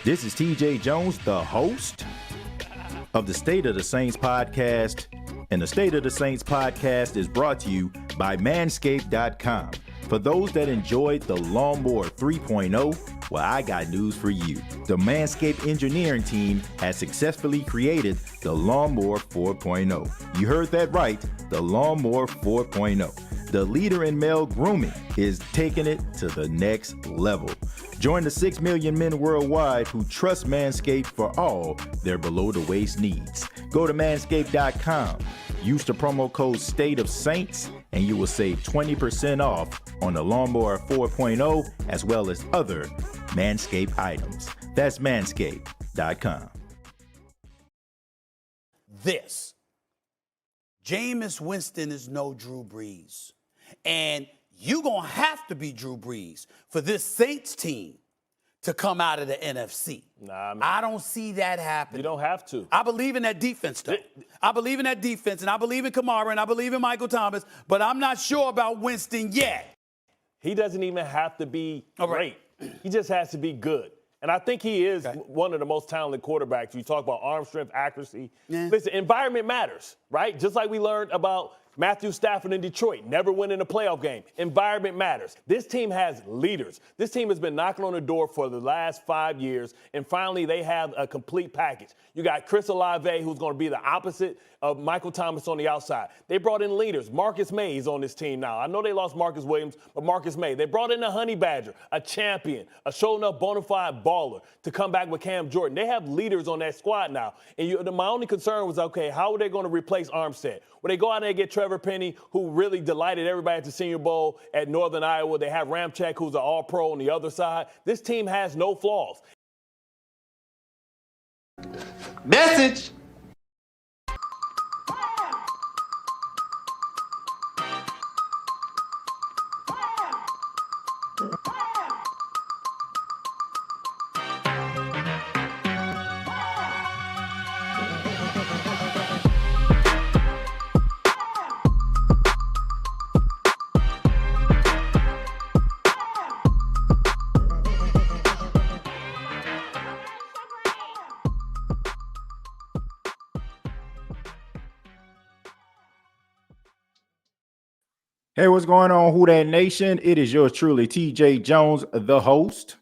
This is TJ Jones, the host of the State of the Saints podcast. And the State of the Saints podcast is brought to you by Manscaped.com. For those that enjoyed the Lawnmower 3.0, well, I got news for you. The Manscaped engineering team has successfully created the Lawnmower 4.0. You heard that right, the Lawnmower 4.0. The leader in male grooming is taking it to the next level. Join the 6 million men worldwide who trust Manscaped for all their below-the-waist needs. Go to manscaped.com, use the promo code STATEOFSAINTS, and you will save 20% off on the Lawnmower 4.0 as well as other Manscaped items. That's manscaped.com. This. Jameis Winston is no Drew Brees. And you're going to have to be Drew Brees for this Saints team to come out of the NFC. Nah, man. I don't see that happening. You don't have to. I believe in that defense, though. I believe in that defense, and I believe in Kamara, and I believe in Michael Thomas, but I'm not sure about Winston yet. He doesn't even have to be great. He just has to be good. And I think he is one of the most talented quarterbacks. You talk about arm strength, accuracy. Yeah. Listen, environment matters, right? Just like we learned about Matthew Stafford in Detroit, never winning a playoff game. Environment matters. This team has leaders. This team has been knocking on the door for the last 5 years, and finally they have a complete package. You got Chris Olave, who's going to be the opposite of Michael Thomas on the outside. They brought in leaders. Marcus May is on this team now. I know they lost Marcus Williams, but Marcus May. They brought in a honey badger, a champion, a show-enough bona fide baller to come back with Cam Jordan. They have leaders on that squad now. And my only concern was, okay, how are they going to replace Armstead? When they go out there and get Trevor Penny, who really delighted everybody at the Senior Bowl at Northern Iowa. They have Ramczyk, who's an all-pro on the other side. This team has no flaws. Message. Hey, what's going on, Who Dat Nation? It is yours truly, TJ Jones, the host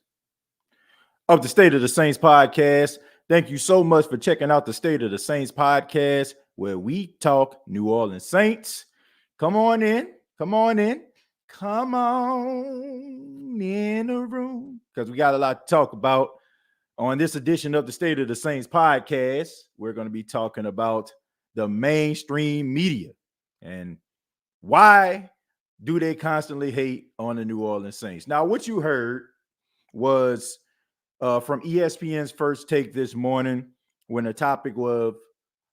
of the State of the Saints podcast. Thank you so much for checking out the State of the Saints podcast, where we talk New Orleans Saints. Come on in, come on in, come on in the room, because we got a lot to talk about on this edition of the State of the Saints podcast. We're going to be talking about the mainstream media and why do they constantly hate on the New Orleans Saints. Now, what you heard was from ESPN's First Take this morning, when the topic was,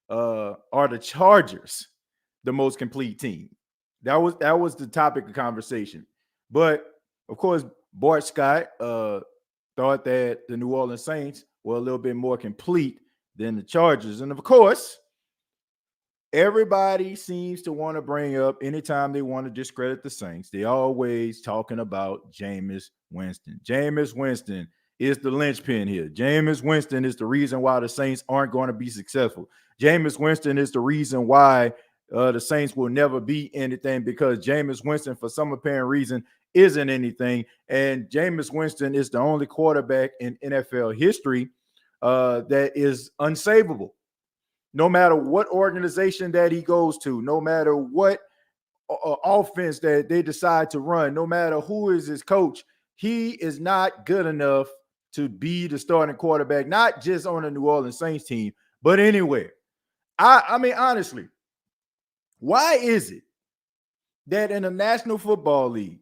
are the Chargers the most complete team? That was the topic of conversation. But, of course, Bart Scott thought that the New Orleans Saints were a little bit more complete than the Chargers. And, of course, everybody seems to want to bring up, anytime they want to discredit the Saints, they always talking about Jameis Winston. Jameis Winston is the linchpin here. Jameis Winston is the reason why the Saints aren't going to be successful. Jameis Winston is the reason why the Saints will never be anything, because Jameis Winston, for some apparent reason, isn't anything. And Jameis Winston is the only quarterback in NFL history that is unsavable. No matter what organization that he goes to, no matter what offense that they decide to run, no matter who is his coach, he is not good enough to be the starting quarterback, not just on the New Orleans Saints team, but anywhere. I mean, honestly, why is it that in the National Football League,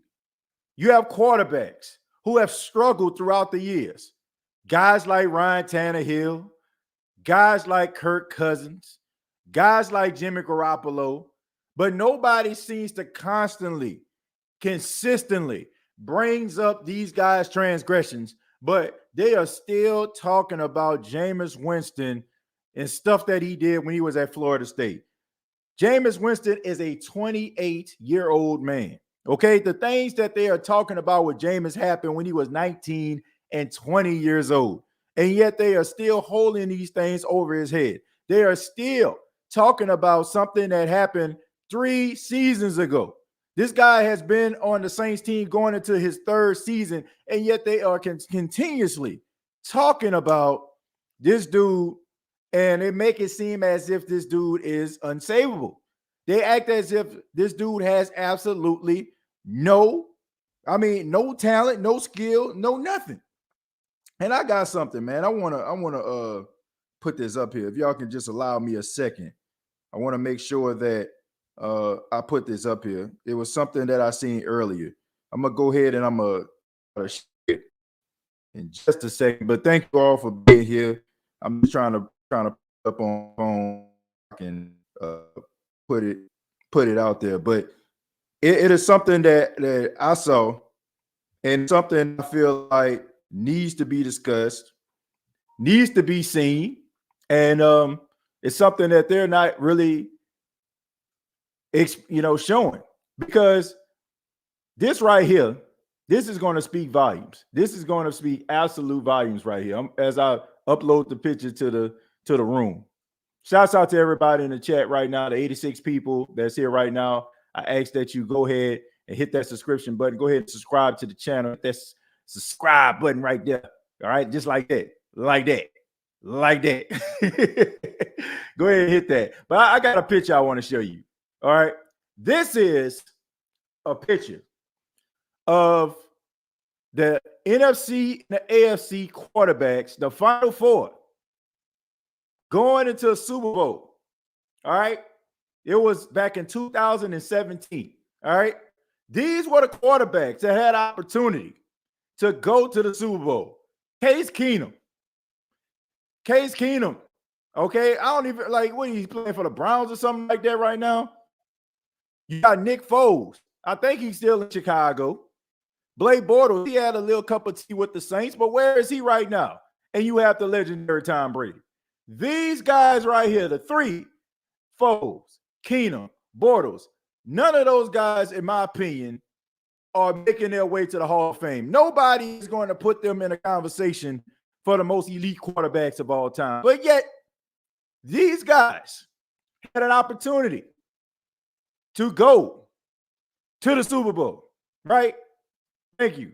you have quarterbacks who have struggled throughout the years? Guys like Ryan Tannehill, guys like Kirk Cousins, guys like Jimmy Garoppolo, but nobody seems to consistently brings up these guys' transgressions, but they are still talking about Jameis Winston and stuff that he did when he was at Florida State. Jameis Winston is a 28-year-old man. Okay, the things that they are talking about with Jameis happened when he was 19 and 20 years old. And yet they are still holding these things over his head. They are still talking about something that happened 3 seasons ago. This guy has been on the Saints team going into his 3rd season, and yet they are continuously talking about this dude, and they make it seem as if this dude is unsavable. They act as if this dude has absolutely no talent, no skill, no nothing. And I got something, man. I wanna put this up here. If y'all can just allow me a second, I want to make sure that I put this up here. It was something that I seen earlier. I'm gonna go ahead and I'm gonna share it in just a second. But thank you all for being here. I'm just trying to put up on phone and put it out there. But it is something that I saw, and something I feel like needs to be discussed, needs to be seen, and it's something that they're not really showing, because this right here, this is going to speak volumes. This is going to speak absolute volumes right here. As I upload the picture to the room. Shouts out to everybody in the chat right now, the 86 people that's here right now. I ask that you go ahead and hit that subscription button. Go ahead and subscribe to the channel. Hit that subscribe button right there. All right, just like that, like that. Go ahead and hit that. But I got a picture I want to show you. All right, this is a picture of the NFC and the AFC quarterbacks, the Final Four, going into a Super Bowl. All right, it was back in 2017. All right, these were the quarterbacks that had opportunity to go to the Super Bowl. Case Keenum. Okay, I don't even what, he's playing for the Browns or something like that right now. You got Nick Foles. I think he's still in Chicago. Blake Bortles, he had a little cup of tea with the Saints, but where is he right now? And you have the legendary Tom Brady. These guys right here, the 3, Foles, Keenum, Bortles, none of those guys, in my opinion, are making their way to the Hall of Fame. Nobody is going to put them in a conversation for the most elite quarterbacks of all time. But yet, these guys had an opportunity to go to the Super Bowl, right? Thank you.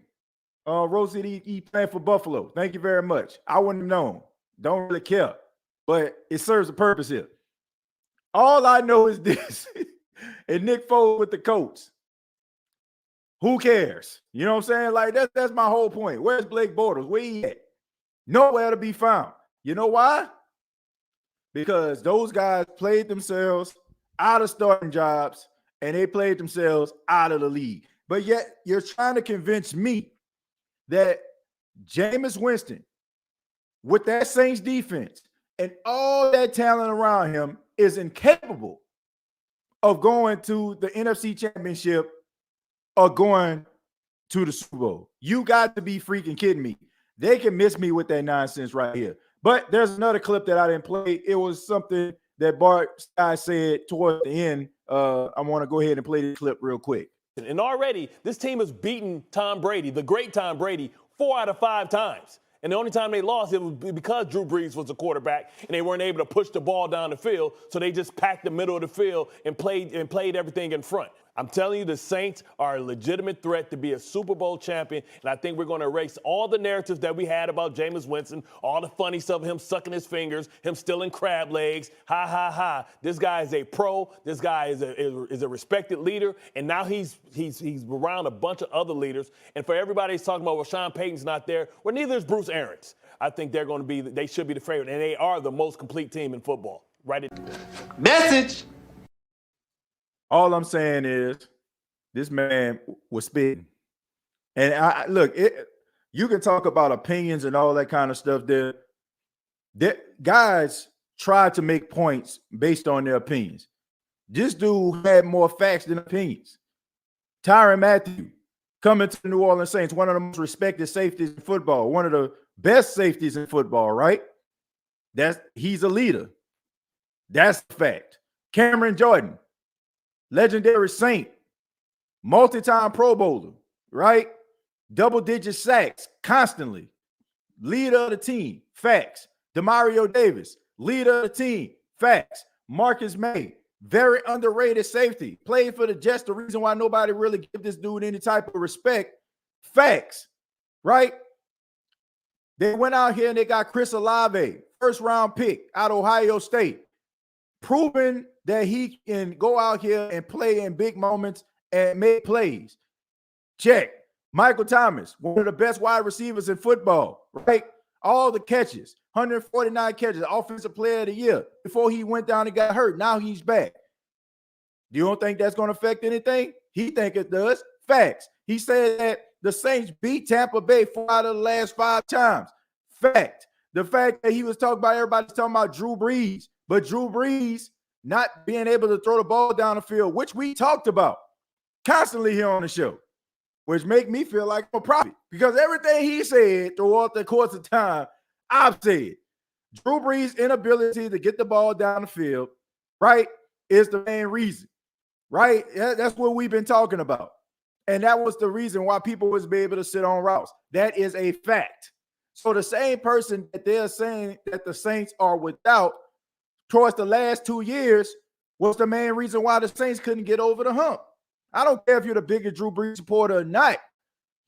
Rose City, he playing for Buffalo. Thank you very much. I wouldn't have known. Don't really care. But it serves a purpose here. All I know is this. And Nick Foles with the Colts. Who cares? You know what I'm saying? That's my whole point. Where's Blake Bortles? Where he at? Nowhere to be found. You know why? Because those guys played themselves out of starting jobs, and they played themselves out of the league. But yet you're trying to convince me that Jameis Winston, with that Saints defense and all that talent around him, is incapable of going to the NFC Championship or going to the Super Bowl. You got to be freaking kidding me. They can miss me with that nonsense right here. But there's another clip that I didn't play. It was something that Bart Scott said towards the end. I want to go ahead and play this clip real quick. And already, this team has beaten Tom Brady, the great Tom Brady, 4 out of 5 times. And the only time they lost, it was because Drew Brees was the quarterback and they weren't able to push the ball down the field, so they just packed the middle of the field and played everything in front. I'm telling you, the Saints are a legitimate threat to be a Super Bowl champion, and I think we're going to erase all the narratives that we had about Jameis Winston, all the funny stuff, him sucking his fingers, him stealing crab legs, ha, ha, ha. This guy is a pro. This guy is a respected leader, and now he's around a bunch of other leaders. And for everybody who's talking about, well, Sean Payton's not there, well, neither is Bruce Arians. I think they should be the favorite, and they are the most complete team in football. Right? Message. All I'm saying is this man was spitting. And look, you can talk about opinions and all that kind of stuff there. Guys try to make points based on their opinions. This dude had more facts than opinions. Tyrann Mathieu coming to the New Orleans Saints, one of the most respected safeties in football, one of the best safeties in football, right? He's a leader. That's the fact. Cameron Jordan, legendary Saint, multi-time Pro Bowler, right? Double-digit sacks constantly. Leader of the team, facts. Demario Davis, leader of the team, facts. Marcus May, very underrated safety. Played for the Jets, the reason why nobody really give this dude any type of respect, facts, right? They went out here and they got Chris Olave, first-round pick out of Ohio State, proving that he can go out here and play in big moments and make plays. Check. Michael Thomas, one of the best wide receivers in football, right? All the catches, 149 catches, offensive player of the year before he went down and got hurt. Now he's back. You don't think that's going to affect anything? He think it does. Facts. He said that the Saints beat Tampa Bay 4 out of the last 5 times. Fact. The fact that he was talking about, everybody's talking about Drew Brees, but Drew Brees not being able to throw the ball down the field, which we talked about constantly here on the show, which make me feel like I'm a prophet because everything he said throughout the course of time, I've said. Drew Brees' inability to get the ball down the field, right, is the main reason, right? That's what we've been talking about. And that was the reason why people was be able to sit on routes. That is a fact. So the same person that they're saying that the Saints are without towards the last 2 years was the main reason why the Saints couldn't get over the hump. I don't care if you're the biggest Drew Brees supporter or not.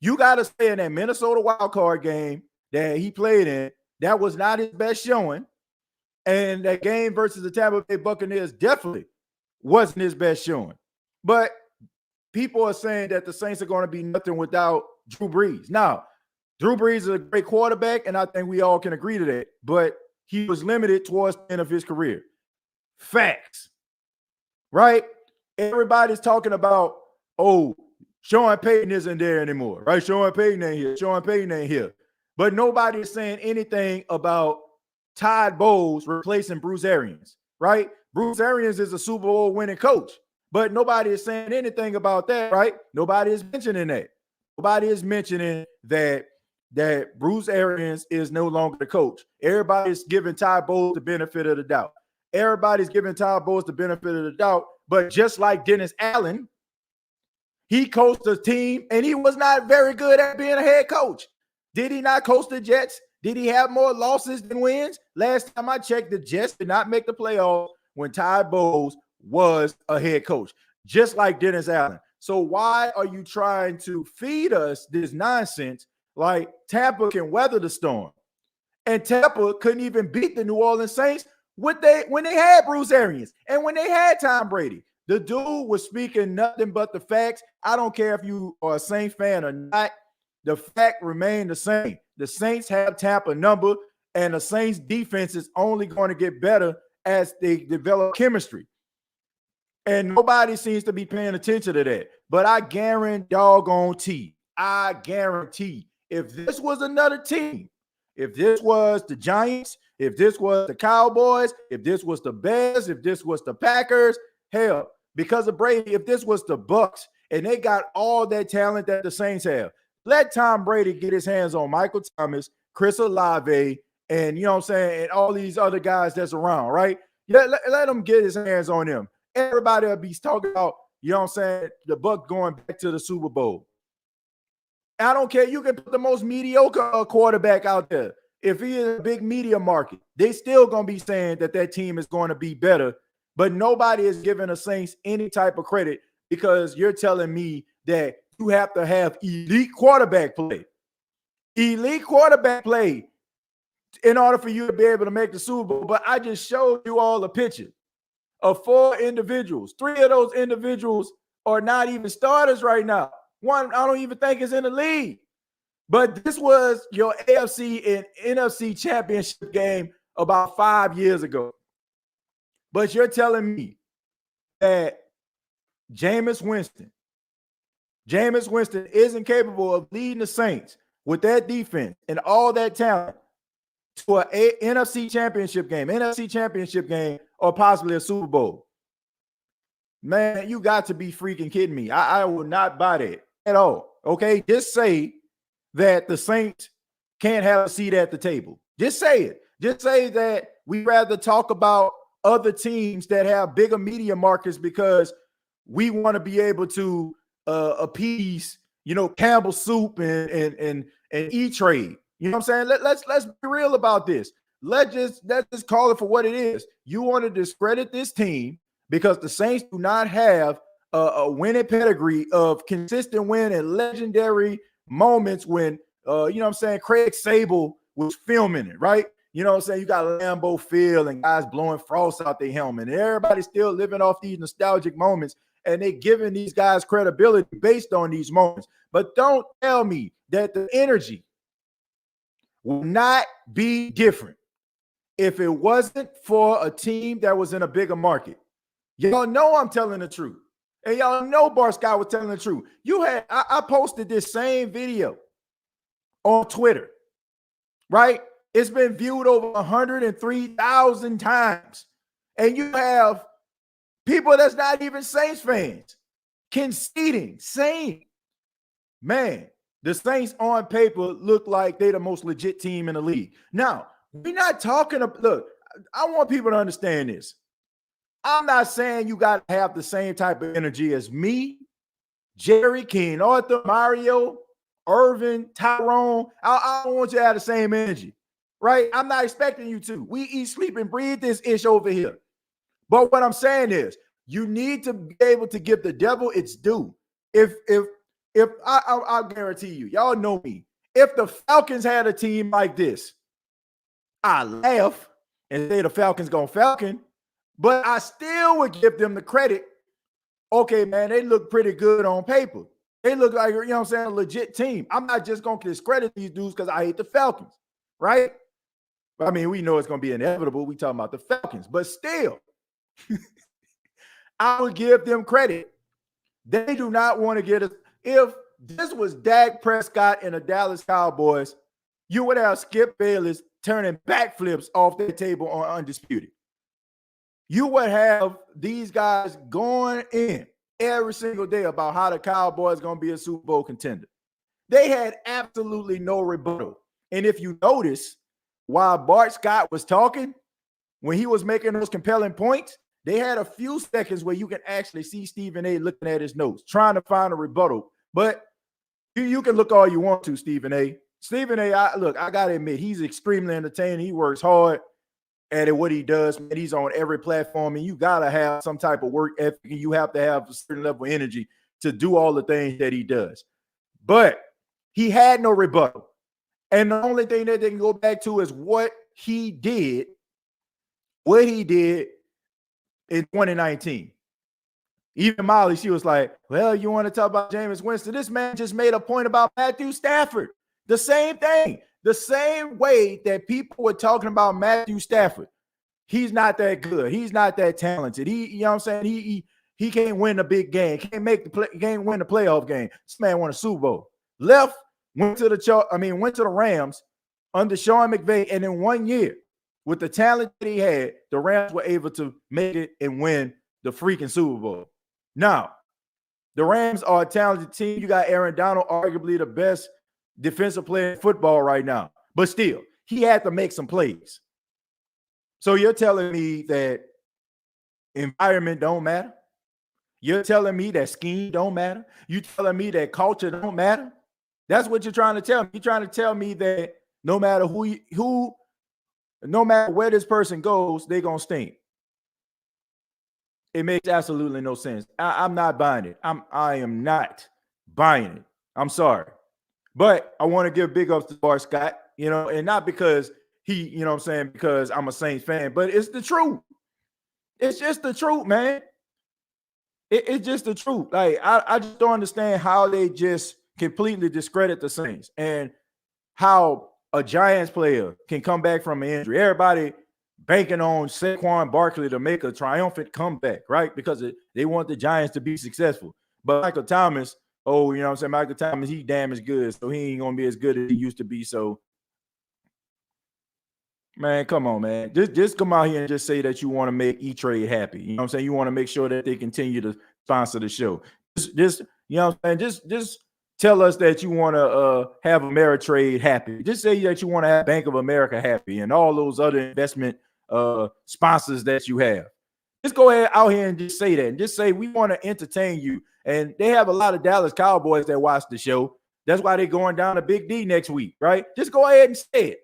You got to stay in that Minnesota wildcard game that he played in. That was not his best showing. And that game versus the Tampa Bay Buccaneers definitely wasn't his best showing. But people are saying that the Saints are going to be nothing without Drew Brees. Now, Drew Brees is a great quarterback, and I think we all can agree to that. But he was limited towards the end of his career. Facts. Right? Everybody's talking about, oh, Sean Payton isn't there anymore, right? Sean Payton ain't here. Sean Payton ain't here. But nobody is saying anything about Todd Bowles replacing Bruce Arians, right? Bruce Arians is a Super Bowl winning coach, but nobody is saying anything about that, right? Nobody is mentioning that. Nobody is mentioning that Bruce Arians is no longer the coach. Everybody's giving Todd Bowles the benefit of the doubt. Everybody's giving Todd Bowles the benefit of the doubt. But just like Dennis Allen, he coached a team and he was not very good at being a head coach. Did he not coach the Jets? Did he have more losses than wins? Last time I checked, the Jets did not make the playoffs when Todd Bowles was a head coach, just like Dennis Allen. So why are you trying to feed us this nonsense like Tampa can weather the storm? And Tampa couldn't even beat the New Orleans Saints when they had Bruce Arians and when they had Tom Brady. The dude was speaking nothing but the facts. I don't care if you are a Saints fan or not. The fact remained the same. The Saints have Tampa number, and the Saints defense is only going to get better as they develop chemistry. And nobody seems to be paying attention to that. But I guarantee, if this was another team, if this was the Giants, if this was the Cowboys, if this was the Bears, if this was the Packers, hell, because of Brady, if this was the Bucs and they got all that talent that the Saints have, let Tom Brady get his hands on Michael Thomas, Chris Olave, and you know what I'm saying, and all these other guys that's around, right? Let him get his hands on them. Everybody will be talking about, you know what I'm saying, the Bucs going back to the Super Bowl. I don't care. You can put the most mediocre quarterback out there. If he is a big media market, they still going to be saying that team is going to be better. But nobody is giving the Saints any type of credit because you're telling me that you have to have elite quarterback play. Elite quarterback play in order for you to be able to make the Super Bowl. But I just showed you all a picture of 4 individuals. 3 of those individuals are not even starters right now. One, I don't even think is in the league. But this was your AFC and NFC Championship game about 5 years ago. But you're telling me that Jameis Winston isn't capable of leading the Saints with that defense and all that talent to an NFC Championship game, or possibly a Super Bowl. Man, you got to be freaking kidding me. I will not buy that at all. Okay, just say that the Saints can't have a seat at the table. Just say it. Just say that we rather talk about other teams that have bigger media markets because we want to be able to appease, Campbell Soup and E-Trade. You know what I'm saying? Let's be real about this. Let's just call it for what it is. You want to discredit this team because the Saints do not have a winning pedigree of consistent win and legendary moments when Craig Sable was filming it, right? You know what I'm saying? You got Lambeau Field and guys blowing frost out their helmet, and everybody's still living off these nostalgic moments, and they're giving these guys credibility based on these moments. But don't tell me that the energy will not be different if it wasn't for a team that was in a bigger market. Y'all know I'm telling the truth. And y'all know Bart Scott was telling the truth. I posted this same video on Twitter, right? It's been viewed over 103,000 times. And you have people that's not even Saints fans conceding, saying, man, the Saints on paper look like they're the most legit team in the league. Now, we're not talking about, look, I want people to understand this. I'm not saying you got to have the same type of energy as me, Jerry, King, Arthur, Mario, Irvin, Tyrone. I don't want you to have the same energy, right? I'm not expecting you to. We eat, sleep, and breathe this ish over here. But what I'm saying is you need to be able to give the devil its due. If I'll guarantee you, y'all know me. If the Falcons had a team like this, I laugh and say the Falcons gonna Falcon, but I still would give them the credit. Okay, man, they look pretty good on paper. They look like, a legit team. I'm not just gonna discredit these dudes because I hate the Falcons, right? I mean, we know it's gonna be inevitable. We talking about the Falcons, but still, I would give them credit. They do not want to get us. If this was Dak Prescott and the Dallas Cowboys, you would have Skip Bayless turning backflips off their table on Undisputed. You would have these guys going in every single day about how the Cowboys going to be a Super Bowl contender. They had absolutely no rebuttal. And if you notice, while Bart Scott was talking, when he was making those compelling points, they had a few seconds where you can actually see Stephen A. looking at his notes, trying to find a rebuttal. But you can look all you want to, Stephen A. Stephen A., I got to admit, he's extremely entertaining. He works hard at what he does. Man, he's on every platform, and you got to have some type of work ethic, and you have to have a certain level of energy to do all the things that he does. But he had no rebuttal. And the only thing that they can go back to is what he did in 2019. Even Molly, she was like, well, you want to talk about Jameis Winston? This man just made a point about Matthew Stafford. The same thing. The same way that people were talking about Matthew Stafford. He's not that good. He's not that talented. You know what I'm saying? He can't win a big game. Can't win the playoff game. This man won a Super Bowl. Went to the Rams under Sean McVay, and in 1 year, with the talent that he had, the Rams were able to make it and win the freaking Super Bowl. Now, the Rams are a talented team. You got Aaron Donald, arguably the best defensive player in football right now. But still, he had to make some plays. So you're telling me that environment don't matter? You're telling me that scheme don't matter? You're telling me that culture don't matter? That's what you're trying to tell me. You're trying to tell me that no matter no matter where this person goes, they're going to stink. It makes absolutely no sense. I'm not buying it. I am not buying it. I'm sorry. But I want to give big ups to Bart Scott, and not because he, what I'm saying, because I'm a Saints fan, but it's the truth. It's just the truth, man. It's just the truth. Like, I just don't understand how they just completely discredit the Saints and how a Giants player can come back from an injury. Everybody banking on Saquon Barkley to make a triumphant comeback, right? Because they want the Giants to be successful. But Michael Thomas, Michael Thomas, he damn is good, so he ain't going to be as good as he used to be. So, man, come on, man. Just come out here and just say that you want to make E-Trade happy. You know what I'm saying? You want to make sure that they continue to sponsor the show. Just tell us that you want to have Ameritrade happy. Just say that you want to have Bank of America happy and all those other investment sponsors that you have. Just go ahead out here and just say that. And just say we want to entertain you. And they have a lot of Dallas Cowboys that watch the show. That's why they're going down to Big D next week, right? Just go ahead and say it.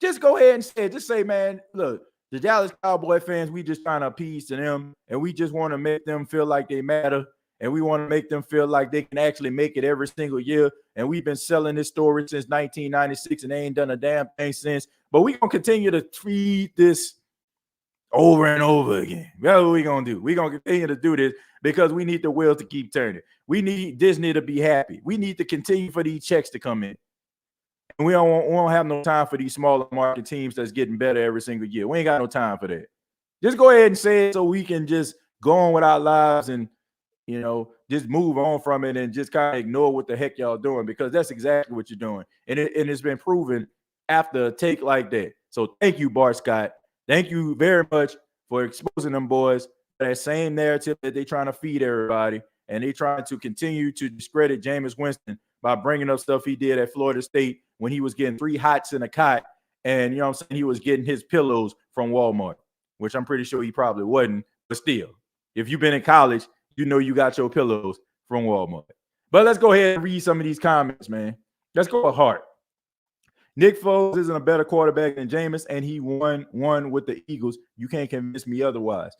Just go ahead and say it. Just say, man, look, the Dallas Cowboy fans, we just trying to appease to them, and we just want to make them feel like they matter, and we want to make them feel like they can actually make it every single year. And we've been selling this story since 1996, and they ain't done a damn thing since. But we're going to continue to feed this over and over again. That's what we're going to do. We're going to continue to do this because we need the wheels to keep turning. We need Disney to be happy. We need to continue for these checks to come in. And we don't have no time for these smaller market teams that's getting better every single year. We ain't got no time for that. Just go ahead and say it so we can just go on with our lives and, just move on from it and just kind of ignore what the heck y'all doing, because that's exactly what you're doing. And it's been proven after a take like that. So thank you, Bart Scott. Thank you very much for exposing them boys that same narrative that they trying to feed everybody. And they trying to continue to discredit Jameis Winston by bringing up stuff he did at Florida State when he was getting 3 hots in a cot. And, he was getting his pillows from Walmart, which I'm pretty sure he probably wasn't. But still, if you've been in college, you got your pillows from Walmart. But let's go ahead and read some of these comments, man. Let's go with Hart. Nick Foles isn't a better quarterback than Jameis, and he won with the Eagles. You can't convince me otherwise.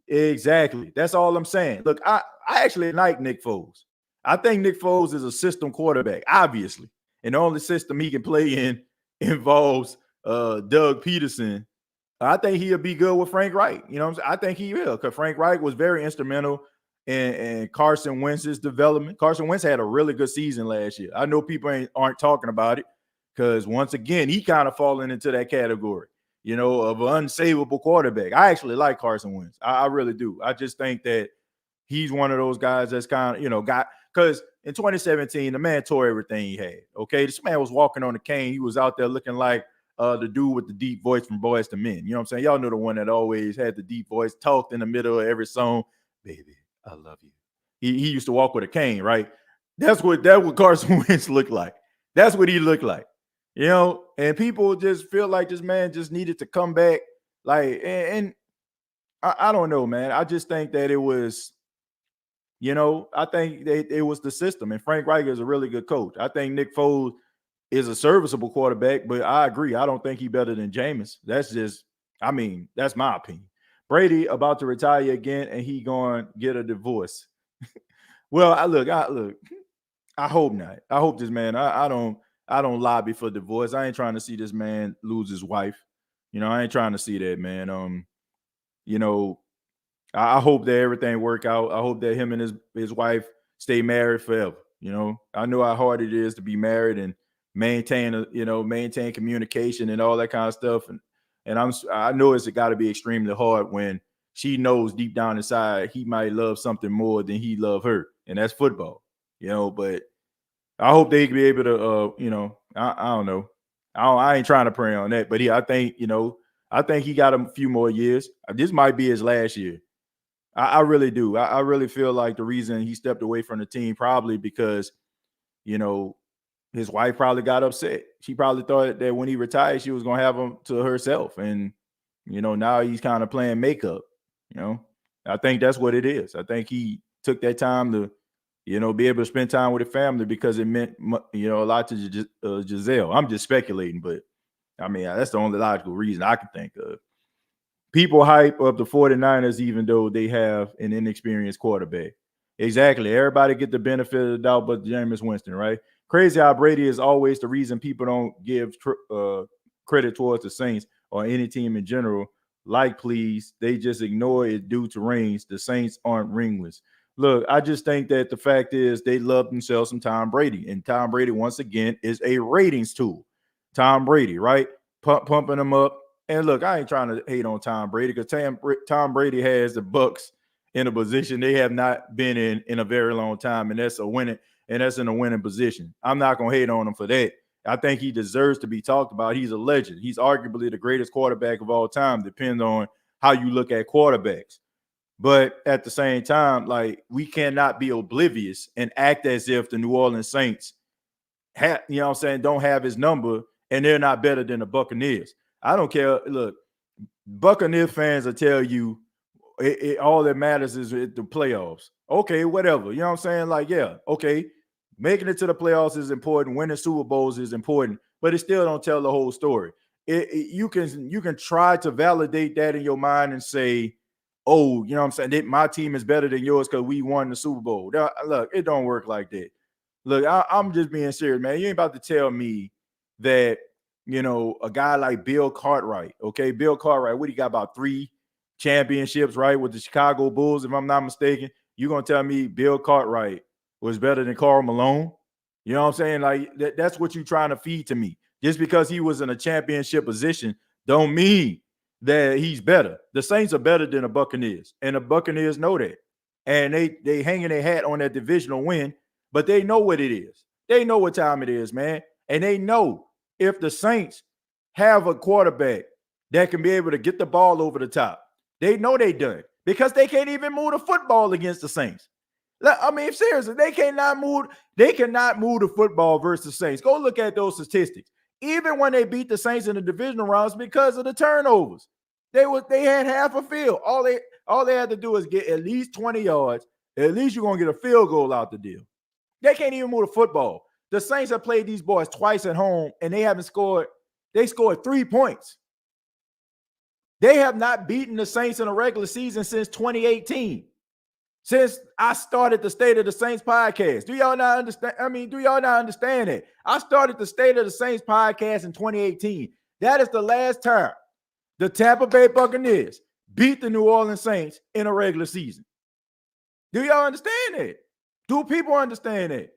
Exactly. That's all I'm saying. Look, I actually like Nick Foles. I think Nick Foles is a system quarterback, obviously. And the only system he can play in involves Doug Peterson. I think he'll be good with Frank Reich. I think he will, because Frank Reich was very instrumental in Carson Wentz's development. Carson Wentz had a really good season last year. I know people aren't talking about it because, once again, he kind of falling into that category, of an unsavable quarterback. I actually like Carson Wentz. I really do. I just think that he's one of those guys that's kind of, because in 2017, the man tore everything he had. Okay, this man was walking on a cane. He was out there looking like the dude with the deep voice from Boys to Men. You know what I'm saying? Y'all know the one that always had the deep voice, talked in the middle of every song. Baby, I love you. He used to walk with a cane, right? That's what Carson Wentz looked like. That's what he looked like. And people just feel like this man just needed to come back. And I don't know, man. I just think that it was, I think it was the system. And Frank Reich is a really good coach. I think Nick Foles is a serviceable quarterback, but I agree. I don't think he's better than Jameis. That's my opinion. Brady about to retire again, and he going to get a divorce. Well, I hope not. I hope this man, I don't lobby for divorce. I ain't trying to see this man lose his wife. I ain't trying to see that, man. I hope that everything work out. I hope that him and his wife stay married forever. I know how hard it is to be married and maintain communication and all that kind of stuff. And I know it's got to be extremely hard when she knows deep down inside he might love something more than he love her, and that's football. But I hope they can be able to, I don't know. I ain't trying to pray on that, but I think he got a few more years. This might be his last year. I really do. I really feel like the reason he stepped away from the team probably because, his wife probably got upset. She probably thought that when he retired, she was going to have him to herself. And, now he's kind of playing makeup. I think that's what it is. I think he took that time to, be able to spend time with the family because it meant, a lot to Giselle. I'm just speculating, but that's the only logical reason I can think of. people hype up the 49ers even though they have an inexperienced quarterback. Exactly. Everybody get the benefit of the doubt but Jameis Winston, right? Crazy how Brady is always the reason people don't give credit towards the Saints or any team in general. Like, please, they just ignore it due to rings. The Saints aren't ringless. Look, I just think that the fact is they love themselves some Tom Brady. And Tom Brady, once again, is a ratings tool. Tom Brady, right? Pumping them up. And look, I ain't trying to hate on Tom Brady because Tom Brady has the Bucs in a position they have not been in a very long time, and that's in a winning position. I'm not gonna hate on him for that. I think he deserves to be talked about. He's a legend. He's arguably the greatest quarterback of all time, depending on how you look at quarterbacks. But at the same time, like, we cannot be oblivious and act as if the New Orleans Saints don't have his number and they're not better than the Buccaneers. I don't care. Look, Buccaneers fans will tell you all that matters is the playoffs. Okay, whatever. You know what I'm saying? Like, yeah, okay. Making it to the playoffs is important. Winning Super Bowls is important, but it still don't tell the whole story. You can try to validate that in your mind and say, oh, you know what I'm saying? My team is better than yours because we won the Super Bowl. Now, look, it don't work like that. Look, I'm just being serious, man. You ain't about to tell me that, a guy like Bill Cartwright, okay? Bill Cartwright, what he got, about 3 championships, right, with the Chicago Bulls, if I'm not mistaken. You're going to tell me Bill Cartwright was better than Karl Malone? You know what I'm saying? Like, that's what you're trying to feed to me. Just because he was in a championship position don't mean that he's better. The Saints are better than the Buccaneers, and the Buccaneers know that. And they hanging their hat on that divisional win, but they know what it is. They know what time it is, man. And they know if the Saints have a quarterback that can be able to get the ball over the top, they know they done because they can't even move the football against the Saints. I mean, seriously, they cannot move the football versus the Saints. Go look at those statistics. Even when they beat the Saints in the divisional rounds because of the turnovers, they had half a field. All they had to do is get at least 20 yards. At least you're gonna get a field goal out the deal. They can't even move the football. The Saints have played these boys twice at home, and they haven't scored. They scored 3 points. They have not beaten the Saints in a regular season since 2018. Since I started the State of the Saints podcast. Do y'all not understand it? I started the State of the Saints podcast in 2018. That is the last time the Tampa Bay Buccaneers beat the New Orleans Saints in a regular season. Do y'all understand it? Do people understand it?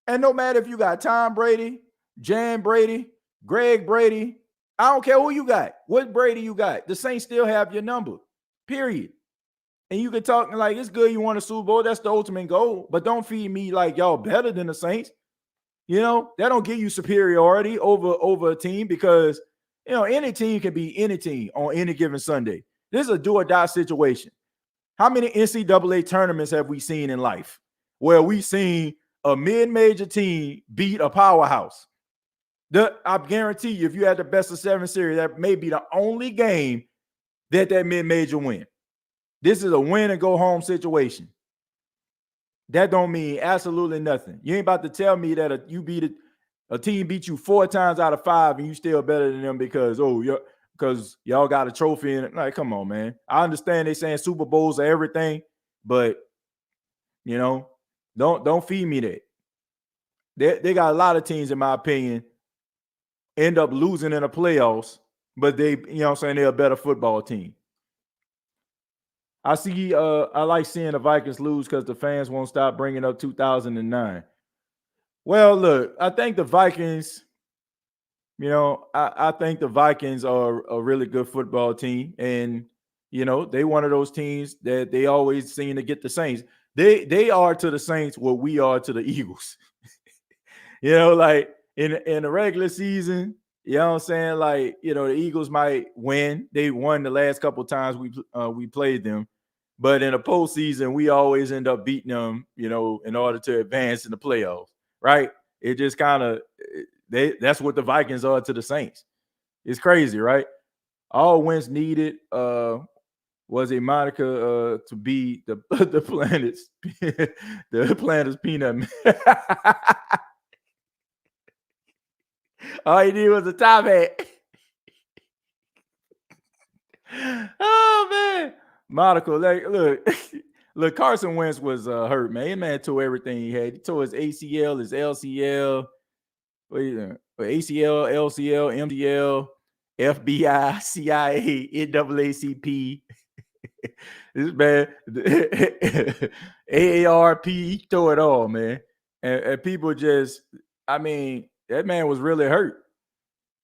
And no matter if you got Tom Brady, Jan Brady, Greg Brady, I don't care who you got, what Brady you got, the Saints still have your number, period. And you can talk like, it's good you won a Super Bowl. That's the ultimate goal. But don't feed me like y'all better than the Saints. That don't give you superiority over a team because, any team can be any team on any given Sunday. This is a do or die situation. How many NCAA tournaments have we seen in life where we've seen a mid-major team beat a powerhouse? I guarantee you, if you had the best of 7 series, that may be the only game that mid-major win. This is a win and go home situation. That don't mean absolutely nothing. You ain't about to tell me that a team beat you 4 times out of 5 and you still better than them because y'all got a trophy in it. Like, come on, man. I understand they saying Super Bowls are everything, but don't feed me that. They got a lot of teams, in my opinion, end up losing in the playoffs, but they're a better football team. I like seeing the Vikings lose because the fans won't stop bringing up 2009. Well, look, I think the Vikings, I think the Vikings are a really good football team. And, they one of those teams that they always seem to get the Saints. They are to the Saints what we are to the Eagles. Like in the regular season, you know what I'm saying? Like, the Eagles might win. They won the last couple of times we played them. But in a postseason, we always end up beating them, in order to advance in the playoffs, right? It just kind of that's what the Vikings are to the Saints. It's crazy, right? All Wentz needed was a moniker to be the planet's the planet's peanut man. All he did was a top hat. Oh man, Monaco. Like, look, Carson Wentz was hurt, man. That man tore everything he had. He tore his ACL, his LCL, ACL, LCL, MDL, FBI, CIA, NAACP. This man, AARP, he tore it all, man. And people just, I mean, that man was really hurt.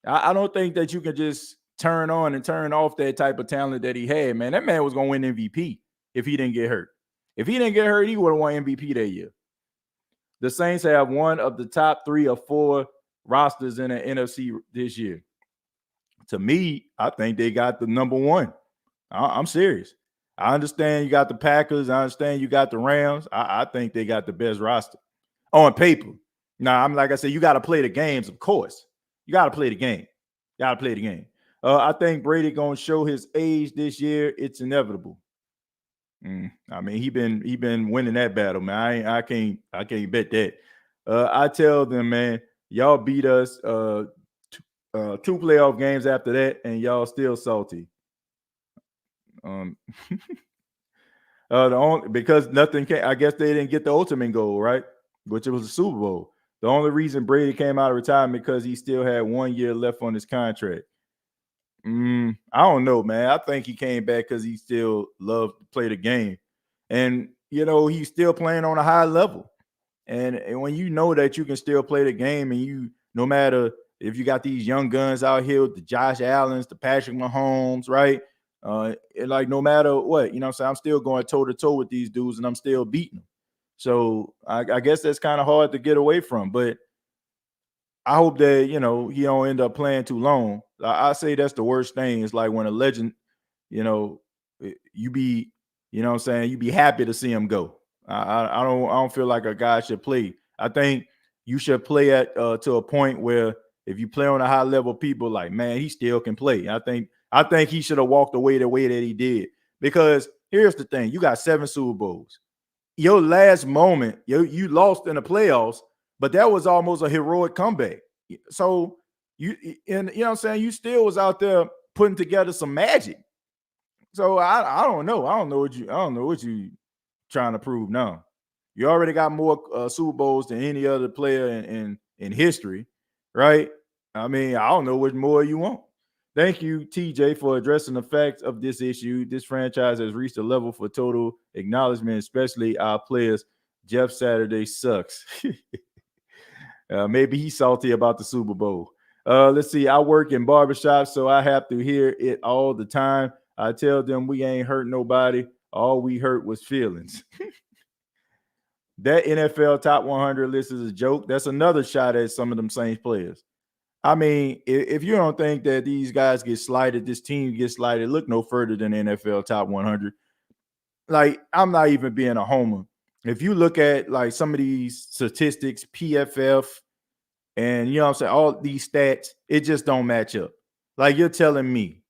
I don't think that you can just turn on and turn off that type of talent that he had, man. That man was going to win MVP if he didn't get hurt. If he didn't get hurt, he would have won MVP that year. The Saints have one of the top 3 or 4 rosters in the NFC this year. To me, I think they got the number 1. I'm serious. I understand you got the Packers. I understand you got the Rams. I think they got the best roster on paper. Now, I'm like I said, you got to play the games, of course. You got to play the game. I think Brady going to show his age this year. It's inevitable. I mean, he been winning that battle, man. I can't bet that. I tell them, man, y'all beat us 2 playoff games after that, and y'all still salty. Because nothing came. I guess they didn't get the ultimate goal, right? Which it was the Super Bowl. The only reason Brady came out of retirement because he still had 1 year left on his contract. I don't know, man. I think he came back because he still loved to play the game. And, he's still playing on a high level. And when you know that you can still play the game and no matter if you got these young guns out here with the Josh Allens, the Patrick Mahomes, right? Like no matter what, I'm saying, I'm still going toe-to-toe with these dudes and I'm still beating them. So I guess that's kind of hard to get away from. But I hope that, he don't end up playing too long. I say that's the worst thing. It's like when a legend, you be, what I'm saying, you be happy to see him go. I don't feel like a guy should play. I think you should play at to a point where if you play on a high level, people like, man, he still can play. I think he should have walked away the way that he did. Because here's the thing. You got 7 Super Bowls. Your last moment, you lost in the playoffs, but that was almost a heroic comeback. So you what I'm saying, you still was out there putting together some magic. So I don't know. I don't know what you trying to prove now. You already got more Super Bowls than any other player in history, right? I mean, I don't know what more you want. Thank you, TJ, for addressing the facts of this issue. This franchise has reached a level for total acknowledgement, especially our players. Jeff Saturday sucks. Maybe he's salty about the Super Bowl. Let's see. I work in barbershops, so I have to hear it all the time. I tell them we ain't hurt nobody. All we hurt was feelings. That NFL top 100 list is a joke. That's another shot at some of them Saints players. I mean, if you don't think that these guys get slighted, this team gets slighted, look no further than NFL top 100. Like, I'm not even being a homer. If you look at like some of these statistics, PFF, and I'm saying, all these stats, it just don't match up. Like, you're telling me,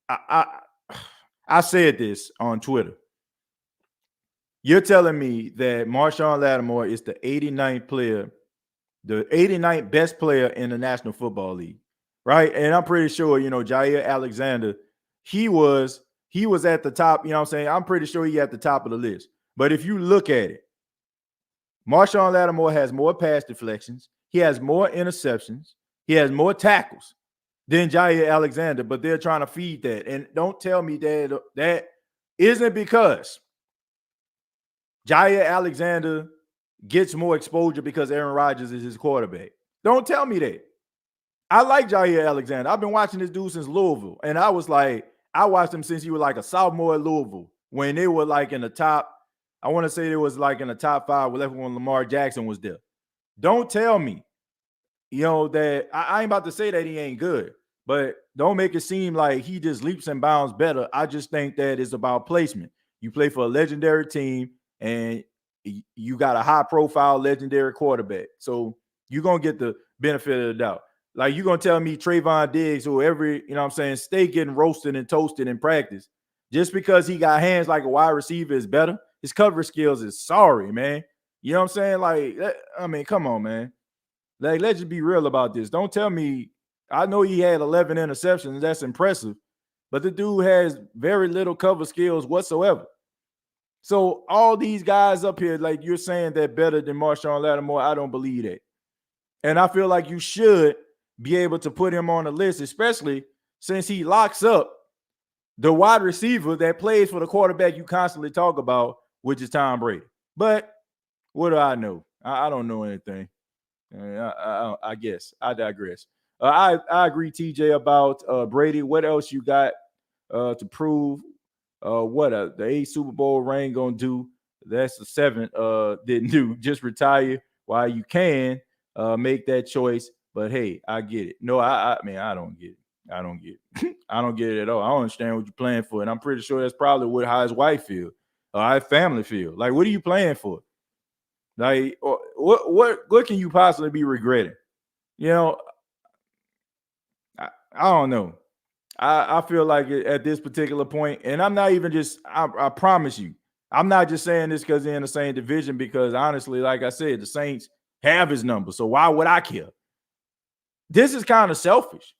I said this on Twitter. You're telling me that Marshawn Lattimore is the 89th player, the 89th best player in the National Football League, right? And I'm pretty sure, Jair Alexander, he was at the top, what I'm saying? I'm pretty sure he at the top of the list. But if you look at it, Marshawn Lattimore has more pass deflections. He has more interceptions. He has more tackles than Jair Alexander, but they're trying to feed that. And don't tell me that isn't because Jair Alexander gets more exposure because Aaron Rodgers is his quarterback. Don't tell me that. I like Jair Alexander. I've been watching this dude since Louisville. And I watched him since he was like a sophomore at Louisville when they were like in the top. I want to say it was like in the top 5 when Lamar Jackson was there. Don't tell me, that I ain't about to say that he ain't good, but don't make it seem like he just leaps and bounds better. I just think that it's about placement. You play for a legendary team and you got a high-profile legendary quarterback. So you're going to get the benefit of the doubt. Like, you're going to tell me Trayvon Diggs, who stay getting roasted and toasted in practice, just because he got hands like a wide receiver is better. His coverage skills is sorry, man. You know what I'm saying? Like, I mean, come on, man. Like, let's just be real about this. Don't tell me. I know he had 11 interceptions. That's impressive. but the dude has very little cover skills whatsoever. So all these guys up here, like you're saying, they're better than Marshawn Lattimore. I don't believe that. And I feel like you should be able to put him on the list, especially since he locks up the wide receiver that plays for the quarterback you constantly talk about, which is Tom Brady. But what do I know? I don't know anything. I guess I digress. I agree, TJ, about Brady. What else you got to prove? What the 8th Super Bowl ring gonna do? That's the 7th. Didn't do. Just retire while you can. Make that choice. But hey, I get it. No, I mean, I don't get it. I don't get it. I don't get it at all. I don't understand what you're playing for. And I'm pretty sure that's probably how his wife feel, or how his family feel. Like, what are you playing for? Like, what can you possibly be regretting? You know, I don't know. I feel like at this particular point, and I'm not even just, I promise you, I'm not just saying this because they're in the same division, because honestly, like I said, the Saints have his number. So why would I care? This is kind of selfish.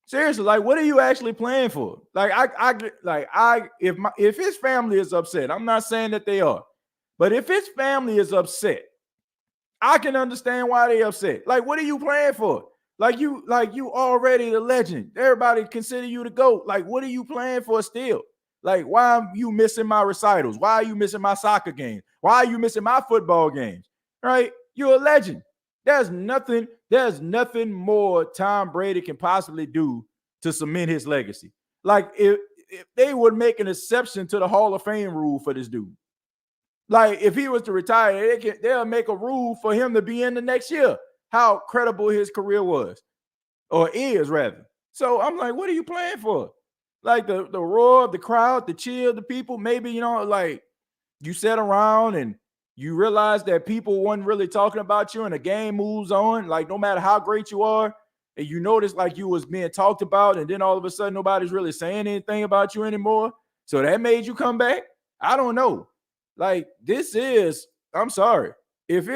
Seriously, like, what are you actually playing for? Like, if his family is upset, I'm not saying that they are, but if his family is upset, I can understand why they upset. Like, what are you playing for? Like you already the legend. Everybody consider you the GOAT. Like, what are you playing for still? Like, why are you missing my recitals? Why are you missing my soccer games? Why are you missing my football games? Right? You're a legend. There's nothing more Tom Brady can possibly do to cement his legacy. Like, if they would make an exception to the Hall of Fame rule for this dude. Like, if he was to retire, they'll make a rule for him to be in the next year. How credible his career was, or is rather. So I'm like, what are you playing for? Like, the roar of the crowd, the cheer of the people. Maybe, like, you sat around and you realize that people weren't really talking about you, and the game moves on. Like, no matter how great you are, and you notice like you was being talked about, and then all of a sudden nobody's really saying anything about you anymore. So that made you come back. I don't know. Like, I'm sorry. If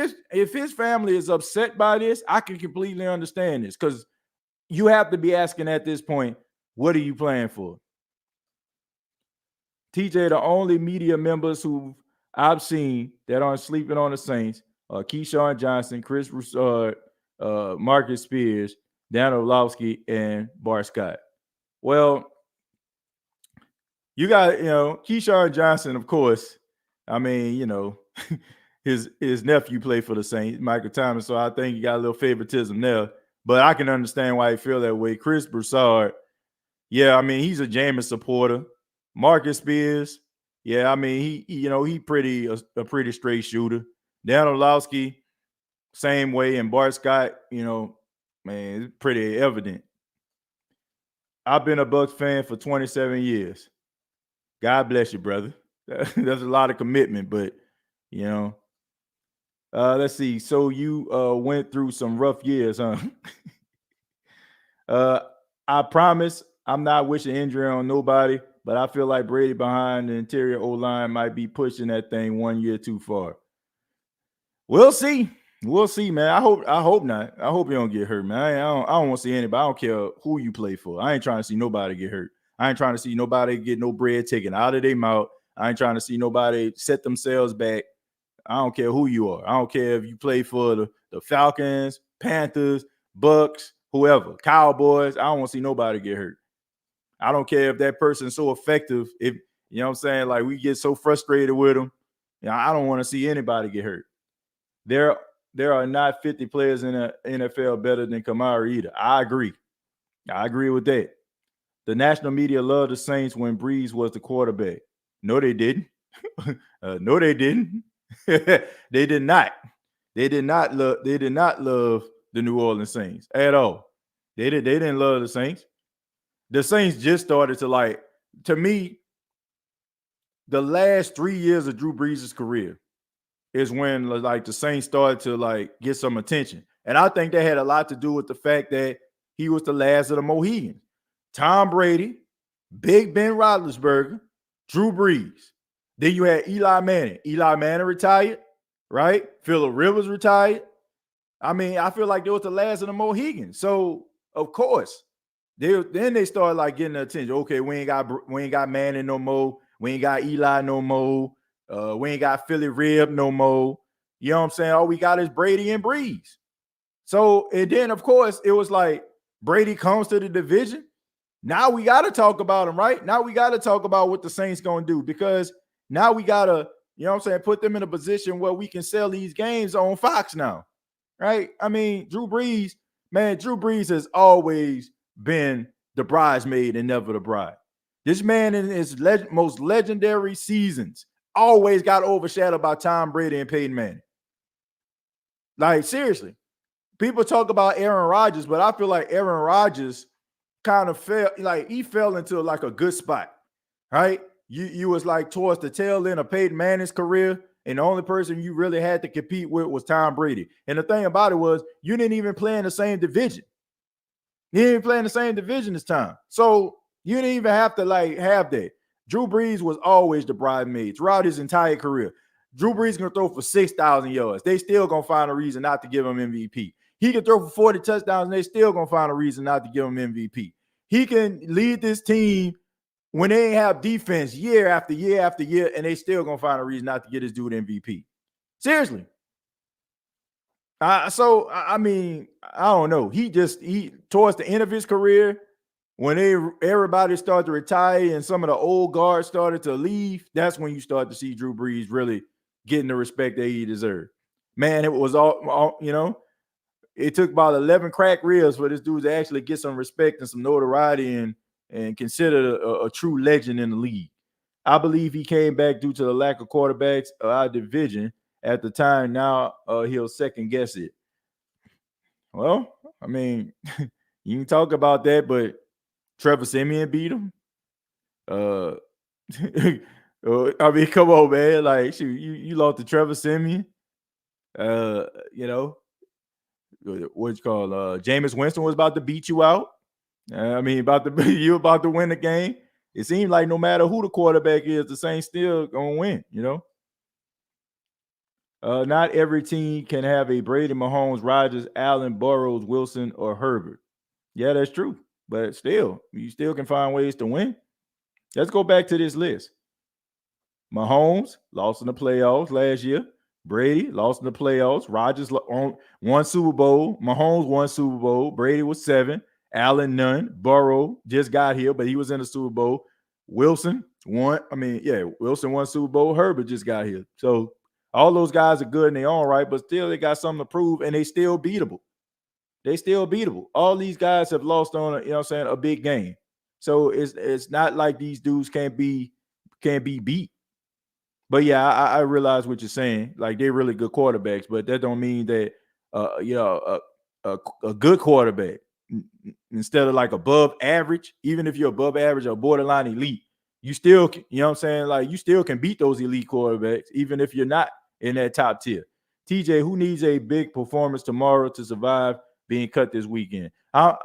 his family is upset by this, I can completely understand this, because you have to be asking at this point, what are you playing for? TJ, the only media members who I've seen that aren't sleeping on the Saints are Keyshawn Johnson, Chris Broussard, Marcus Spears, Dan Orlovsky, and Bart Scott. Well, you got, Keyshawn Johnson, of course. I mean, his nephew played for the Saints, Michael Thomas, so I think he got a little favoritism there. But I can understand why he feel that way. Chris Broussard, yeah, I mean, he's a Jameis supporter. Marcus Spears, yeah, I mean, he a pretty straight shooter. Dan Orlovsky, same way, and Bart Scott, man, it's pretty evident. I've been a Bucs fan for 27 years. God bless you, brother. That's a lot of commitment, but let's see. So you went through some rough years, huh? I promise I'm not wishing injury on nobody, but I feel like Brady behind the interior O-line might be pushing that thing 1 year too far. We'll see. We'll see, man. I hope not. I hope you don't get hurt, man. I don't want to see anybody. I don't care who you play for. I ain't trying to see nobody get hurt. I ain't trying to see nobody get no bread taken out of their mouth. I ain't trying to see nobody set themselves back. I don't care who you are. I don't care if you play for the Falcons, Panthers, Bucks, whoever, Cowboys. I don't want to see nobody get hurt. I don't care if that person's so effective. If you know what I'm saying, like, we get so frustrated with them. I don't want to see anybody get hurt. There are not 50 players in the NFL better than Kamara either. I agree with that. The national media loved the Saints when Brees was the quarterback. No, they didn't. No, they didn't. They did not. They did not love the New Orleans Saints at all. They didn't love the Saints. The Saints just started to me, the last 3 years of Drew Brees' career is when the Saints started to get some attention. And I think that had a lot to do with the fact that he was the last of the Mohegans. Tom Brady, Big Ben Roethlisberger, Drew Brees. Then you had Eli Manning. Eli Manning retired, right? Phillip Rivers retired. I mean, I feel like they was the last of the Mohegans. So, of course, Then they started like getting the attention. Okay, we ain't got Manning no more. We ain't got Eli no more. We ain't got Philly Rib no more. You know what I'm saying? All we got is Brady and Brees. So, and then of course it was like Brady comes to the division. Now we got to talk about him, right? Now we got to talk about what the Saints gonna do, because now we gotta, you know what I'm saying, put them in a position where we can sell these games on Fox now, right? I mean, Drew Brees has always been the bridesmaid and never the bride. This man in his most legendary seasons always got overshadowed by Tom Brady and Peyton Manning. Like, seriously. People talk about Aaron Rodgers, but I feel like Aaron Rodgers kind of fell into like a good spot, right? You was like towards the tail end of Peyton Manning's career, and the only person you really had to compete with was Tom Brady. And the thing about it was, you didn't even play in the same division. You didn't play in the same division this time. So you didn't even have to have that. Drew Brees was always the bridesmaid throughout his entire career. Drew Brees going to throw for 6,000 yards. They still going to find a reason not to give him MVP. He can throw for 40 touchdowns, and they still going to find a reason not to give him MVP. He can lead this team when they ain't have defense year after year after year, and they still going to find a reason not to get this dude MVP. Seriously. So, I mean, I don't know. He towards the end of his career, when everybody started to retire and some of the old guards started to leave, that's when you start to see Drew Brees really getting the respect that he deserved. Man, it was all you know, it took about 11 crack ribs for this dude to actually get some respect and some notoriety and considered a true legend in the league. I believe he came back due to the lack of quarterbacks of our division at the time. Now he'll second guess it. Well, I mean, you can talk about that, but Trevor Siemian beat him. I mean, come on, man. Like, shoot, you lost to Trevor Siemian. You know, what's called Jameis Winston was about to beat you out. I mean, you about to win the game. It seems like no matter who the quarterback is, the Saints still gonna win, you know. Not every team can have a Brady, Mahomes, Rodgers, Allen, Burrows, Wilson, or Herbert. Yeah, that's true. But still, you still can find ways to win. Let's go back to this list. Mahomes lost in the playoffs last year. Brady lost in the playoffs. Rodgers won Super Bowl. Mahomes won Super Bowl. Brady was 7. Allen none. Burrow just got here, but he was in the Super Bowl. Wilson won. Wilson won Super Bowl. Herbert just got here. So all those guys are good in their own right, but still they got something to prove, and they still beatable. They still beatable. All these guys have lost on a big game. So it's not like these dudes can't be beat. But yeah, I realize what you're saying. Like, they're really good quarterbacks, but that don't mean that a good quarterback, instead of like above average, even if you're above average or borderline elite, you still, you know what I'm saying? Like, you still can beat those elite quarterbacks, even if you're not in that top tier. TJ, who needs a big performance tomorrow to survive being cut this weekend? I'm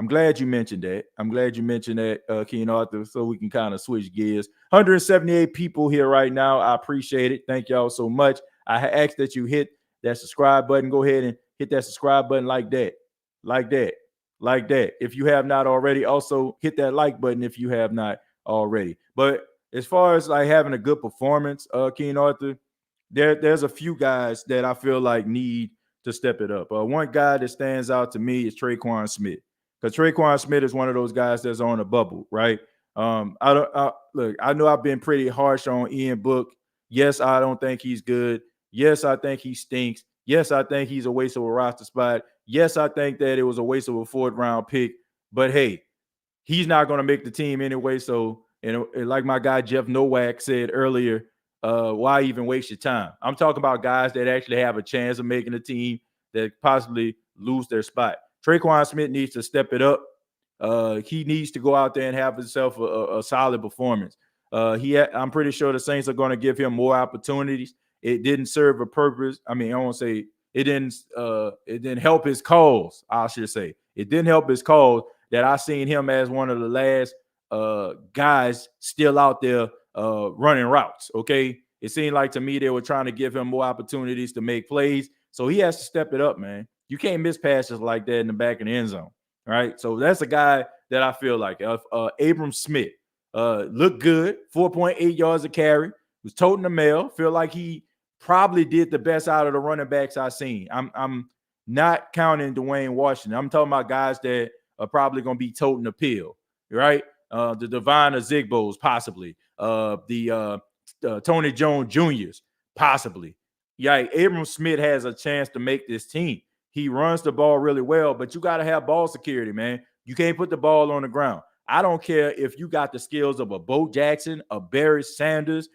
glad you mentioned that. I'm glad you mentioned that, Keen Arthur, so we can kind of switch gears. 178 people here right now. I appreciate it. Thank y'all so much. I ask that you hit that subscribe button. Go ahead and hit that subscribe button like that. If you have not already, also hit that like button if you have not already. But as far as like having a good performance, Keen Arthur, there's a few guys that I feel like need to step it up. One guy that stands out to me is Traquan Smith, because Traquan Smith is one of those guys that's on a bubble, right? I know I've been pretty harsh on Ian Book. Yes, I don't think he's good. Yes, I think he stinks. Yes, I think he's a waste of a roster spot. Yes, I think that it was a waste of a 4th round pick. But hey, he's not going to make the team anyway. So, and like my guy Jeff Nowak said earlier, why even waste your time? I'm talking about guys that actually have a chance of making the team that possibly lose their spot. Traquan Smith needs to step it up. He needs to go out there and have himself a solid performance. I'm pretty sure the Saints are going to give him more opportunities. It didn't serve a purpose. I mean, I won't say it didn't help his cause. I should say it didn't help his cause that I seen him as one of the last guys still out there running routes. Okay, it seemed like to me they were trying to give him more opportunities to make plays. So he has to step it up, man. You can't miss passes like that in the back of the end zone. right? So that's a guy that I feel like. Abram Smith looked good, 4.8 yards a carry, was toting the mail. Feel like he probably did the best out of the running backs I've seen. I'm not counting Dwayne Washington. I'm talking about guys that are probably going to be toting the pill, right? The Devine Zigbos, possibly. The Tony Jones Jr.'s, possibly. Yeah, Abram Smith has a chance to make this team. He runs the ball really well, but you got to have ball security, man. You can't put the ball on the ground. I don't care if you got the skills of a Bo Jackson, a Barry Sanders,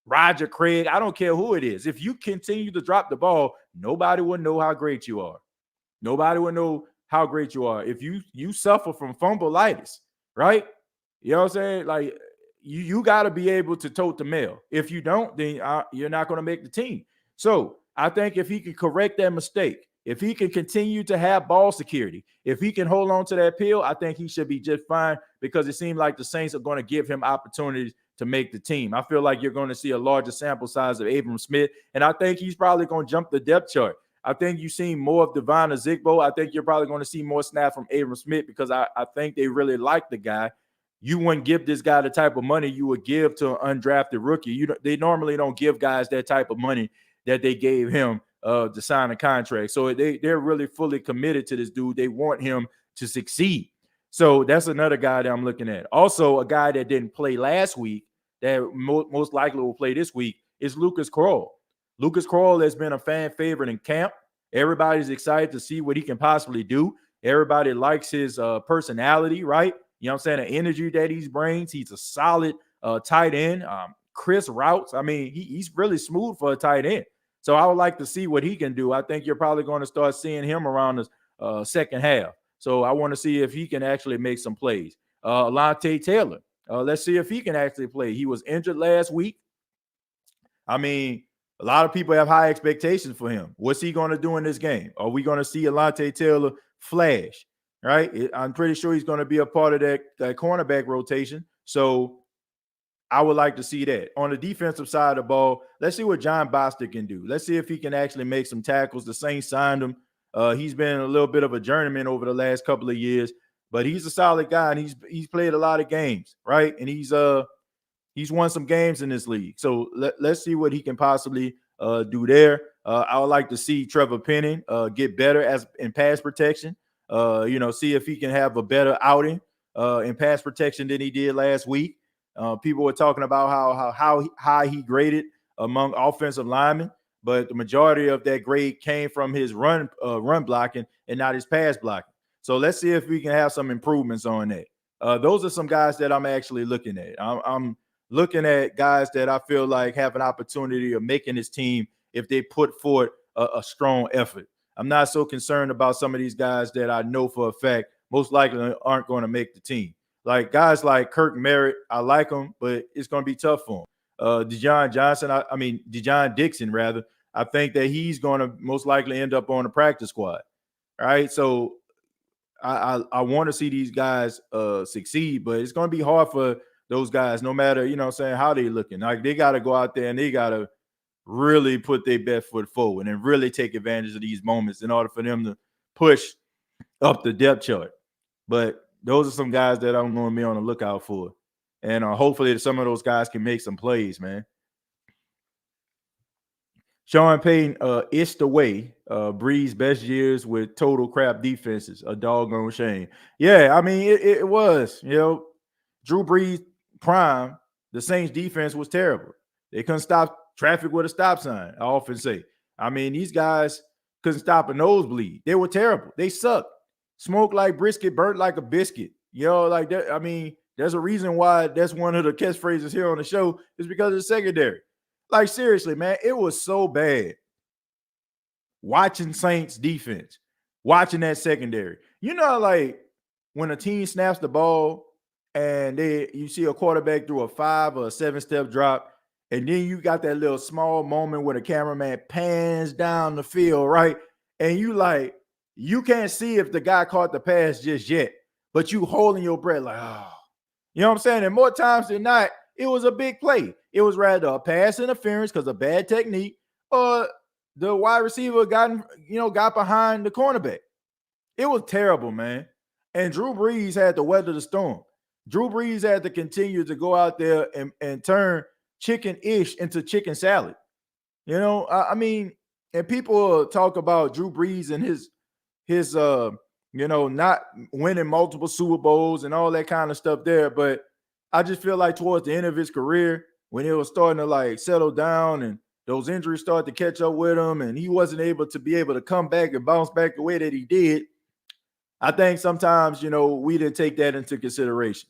Roger Craig. I don't care who it is. If you continue to drop the ball, nobody will know how great you are. Nobody will know how great you are. If you suffer from fumbleitis, right? You know what I'm saying? Like, you got to be able to tote the mail. If you don't, then you're not going to make the team. So I think if he can correct that mistake, if he can continue to have ball security, if he can hold on to that pill, I think he should be just fine, because it seems like the Saints are going to give him opportunities to make the team. I feel like you're going to see a larger sample size of Abram Smith, and I think he's probably going to jump the depth chart. I think you've seen more of Devine Ozigbo. I think you're probably going to see more snaps from Abram Smith, because I think they really like the guy. You wouldn't give this guy the type of money you would give to an undrafted rookie. They normally don't give guys that type of money that they gave him to sign a contract. So they're really fully committed to this dude. They want him to succeed. So that's another guy that I'm looking at. Also, a guy that didn't play last week that most likely will play this week is Lucas Kroll. Lucas Kroll has been a fan favorite in camp. Everybody's excited to see what he can possibly do. Everybody likes his personality, right? You know what I'm saying? The energy that he brings. He's a solid tight end. Chris routes. I mean, he's really smooth for a tight end. So I would like to see what he can do. I think you're probably going to start seeing him around the second half. So I want to see if he can actually make some plays. Alontae Taylor. Let's see if he can actually play. He was injured last week. I mean, a lot of people have high expectations for him. What's he going to do in this game? Are we going to see Alontae Taylor flash? Right? I'm pretty sure he's going to be a part of that cornerback rotation. So I would like to see that. On the defensive side of the ball, let's see what John Bostic can do. Let's see if he can actually make some tackles. The Saints signed him. He's been a little bit of a journeyman over the last couple of years, but he's a solid guy, and he's played a lot of games, right? And he's won some games in this league. So let's see what he can possibly do there. I would like to see Trevor Penning get better in pass protection. See if he can have a better outing in pass protection than he did last week. People were talking about how high he graded among offensive linemen, but the majority of that grade came from his run blocking and not his pass blocking. So let's see if we can have some improvements on that. Those are some guys that I'm actually looking at. I'm looking at guys that I feel like have an opportunity of making this team if they put forth a strong effort. I'm not so concerned about some of these guys that I know for a fact most likely aren't going to make the team. Like guys like Kirk Merritt, I like him, but it's going to be tough for him. Dejon Dixon, rather. I think that he's going to most likely end up on the practice squad. All right, so I want to see these guys succeed, but it's going to be hard for those guys, no matter, how they looking. Like, they got to go out there and they got to really put their best foot forward and really take advantage of these moments in order for them to push up the depth chart. But those are some guys that I'm going to be on the lookout for. And hopefully some of those guys can make some plays, man. Sean Payton itched away Brees' best years with total crap defenses. A doggone shame. Yeah, I mean, it was. Drew Brees' prime, the Saints' defense was terrible. They couldn't stop traffic with a stop sign, I often say. I mean, these guys couldn't stop a nosebleed. They were terrible. They sucked. Smoked like brisket, burnt like a biscuit. Like that. I mean, there's a reason why that's one of the catchphrases here on the show, is because of the secondary. Like, seriously, man, it was so bad watching Saints defense, watching that secondary. Like when a team snaps the ball and you see a quarterback do a 5 or a 7-step drop, and then you got that little small moment where the cameraman pans down the field, right? And you can't see if the guy caught the pass just yet, but you holding your breath like, oh. You know what I'm saying? And more times than not, it was a big play. It was rather a pass interference because of bad technique, or the wide receiver got behind the cornerback. It was terrible, man. And Drew Brees had to weather the storm. Drew Brees had to continue to go out there and turn chicken-ish into chicken salad. You know, I mean, and people talk about Drew Brees and his not winning multiple Super Bowls and all that kind of stuff there. But I just feel like towards the end of his career, when it was starting to like settle down and those injuries started to catch up with him and he wasn't able to come back and bounce back the way that he did, I think sometimes, we didn't take that into consideration.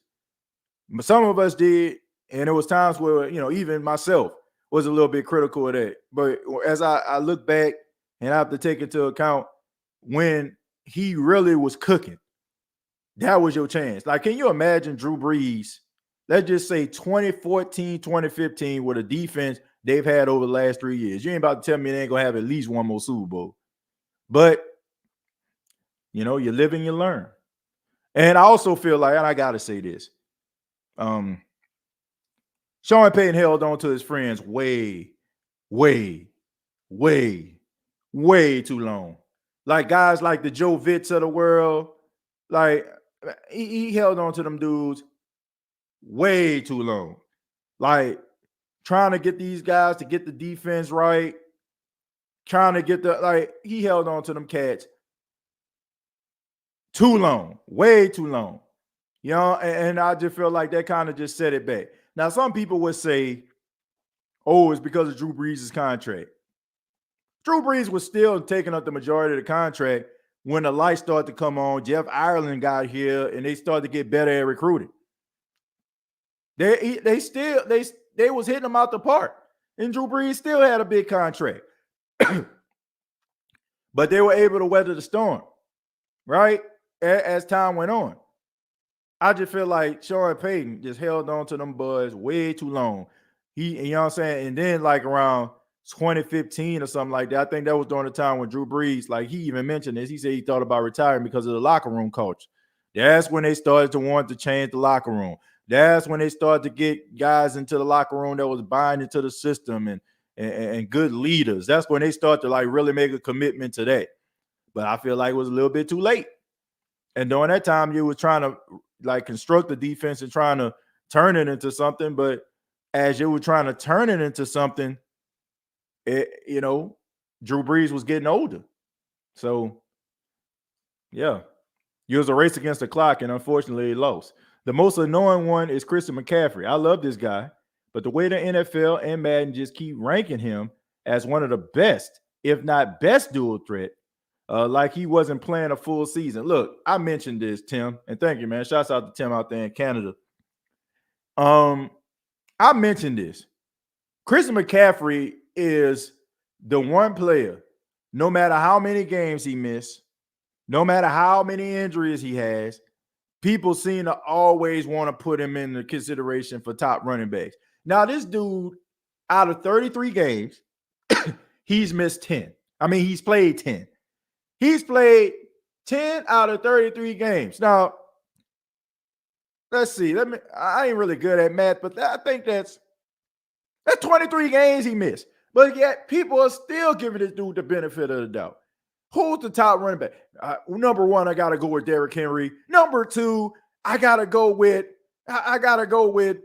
But some of us did, and there was times where, even myself was a little bit critical of that. But as I look back and I have to take into account when he really was cooking, that was your chance. Like, can you imagine Drew Brees, let's just say 2014, 2015, with a defense they've had over the last 3 years? You ain't about to tell me they ain't going to have at least one more Super Bowl. But, you live and you learn. And I also feel like, and I got to say this, Sean Payton held on to his friends way too long. Like guys like the Joe Vitts of the world, like he held on to them dudes way too long. Like trying to get these guys to get the defense right, trying to get he held on to them cats too long, way too long. And I just feel like that kind of just set it back. Now, some people would say, it's because of Drew Brees' contract. Drew Brees was still taking up the majority of the contract when the lights started to come on. Jeff Ireland got here, and they started to get better at recruiting. They was hitting them out the park, and Drew Brees still had a big contract. But they were able to weather the storm, right, as time went on. I just feel like Sean Payton just held on to them boys way too long. You know what I'm saying? And then like around 2015 or something like that, I think that was during the time when Drew Brees, like he even mentioned this, he said he thought about retiring because of the locker room culture. That's when they started to want to change the locker room. That's when they started to get guys into the locker room that was buying into the system and good leaders. That's when they started to like really make a commitment to that. But I feel like it was a little bit too late. And during that time, you were trying to like construct the defense and trying to turn it into something. But as you were trying to turn it into something, Drew Brees was getting older. So, yeah, it was a race against the clock, and unfortunately, he lost. The most annoying one is Christian McCaffrey. I love this guy, but the way the NFL and Madden just keep ranking him as one of the best, if not best dual threat, like he wasn't playing a full season. Look, I mentioned this, Tim, and thank you, man. Shouts out to Tim out there in Canada. I mentioned this. Christian McCaffrey is the one player, no matter how many games he missed, no matter how many injuries he has, people seem to always want to put him in the consideration for top running backs. Now, this dude, out of 33 games, he's missed 10. I mean, he's played 10. He's played 10 out of 33 games. Now, let's see. I ain't really good at math, but I think that's 23 games he missed. But yet, people are still giving this dude the benefit of the doubt. Who's the top running back? Number one, I got to go with Derrick Henry. Number two, I got to go with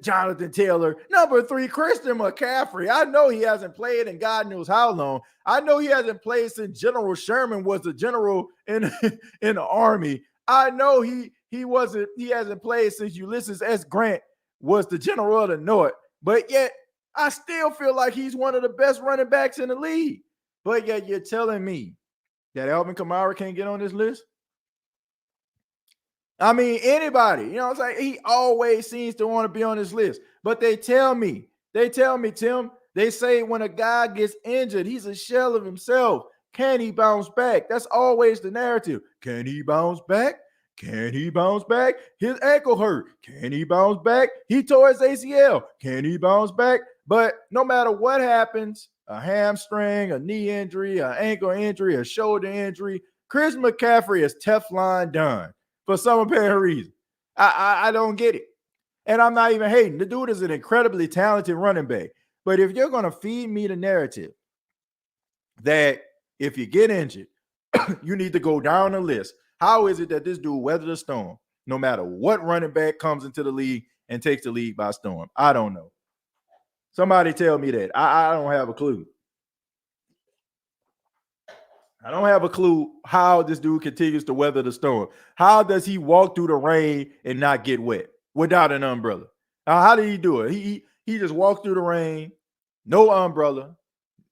Jonathan Taylor. Number three, Christian McCaffrey. I know he hasn't played in God knows how long. I know he hasn't played since General Sherman was the general in the Army. I know he hasn't played since Ulysses S. Grant was the general of the North. But yet, I still feel like he's one of the best running backs in the league. But yet, you're telling me that Alvin Kamara can't get on this list? I mean, anybody, you know what I'm saying? He always seems to want to be on this list. But they tell me, Tim, they say when a guy gets injured, he's a shell of himself. Can he bounce back? That's always the narrative. Can he bounce back? Can he bounce back? His ankle hurt. Can he bounce back? He tore his ACL. Can he bounce back? But no matter what happens, a hamstring, a knee injury, an ankle injury, a shoulder injury, Chris McCaffrey is Teflon done for some apparent reason. I don't get it. And I'm not even hating. The dude is an incredibly talented running back. But if you're going to feed me the narrative that if you get injured, you need to go down the list How is it that this dude weathered the storm no matter what running back comes into the league and takes the league by storm? I don't know. Somebody tell me that. I don't have a clue. I don't have a clue how this dude continues to weather the storm. How does he walk through the rain and not get wet without an umbrella? How did he do it? He just walked through the rain, no umbrella,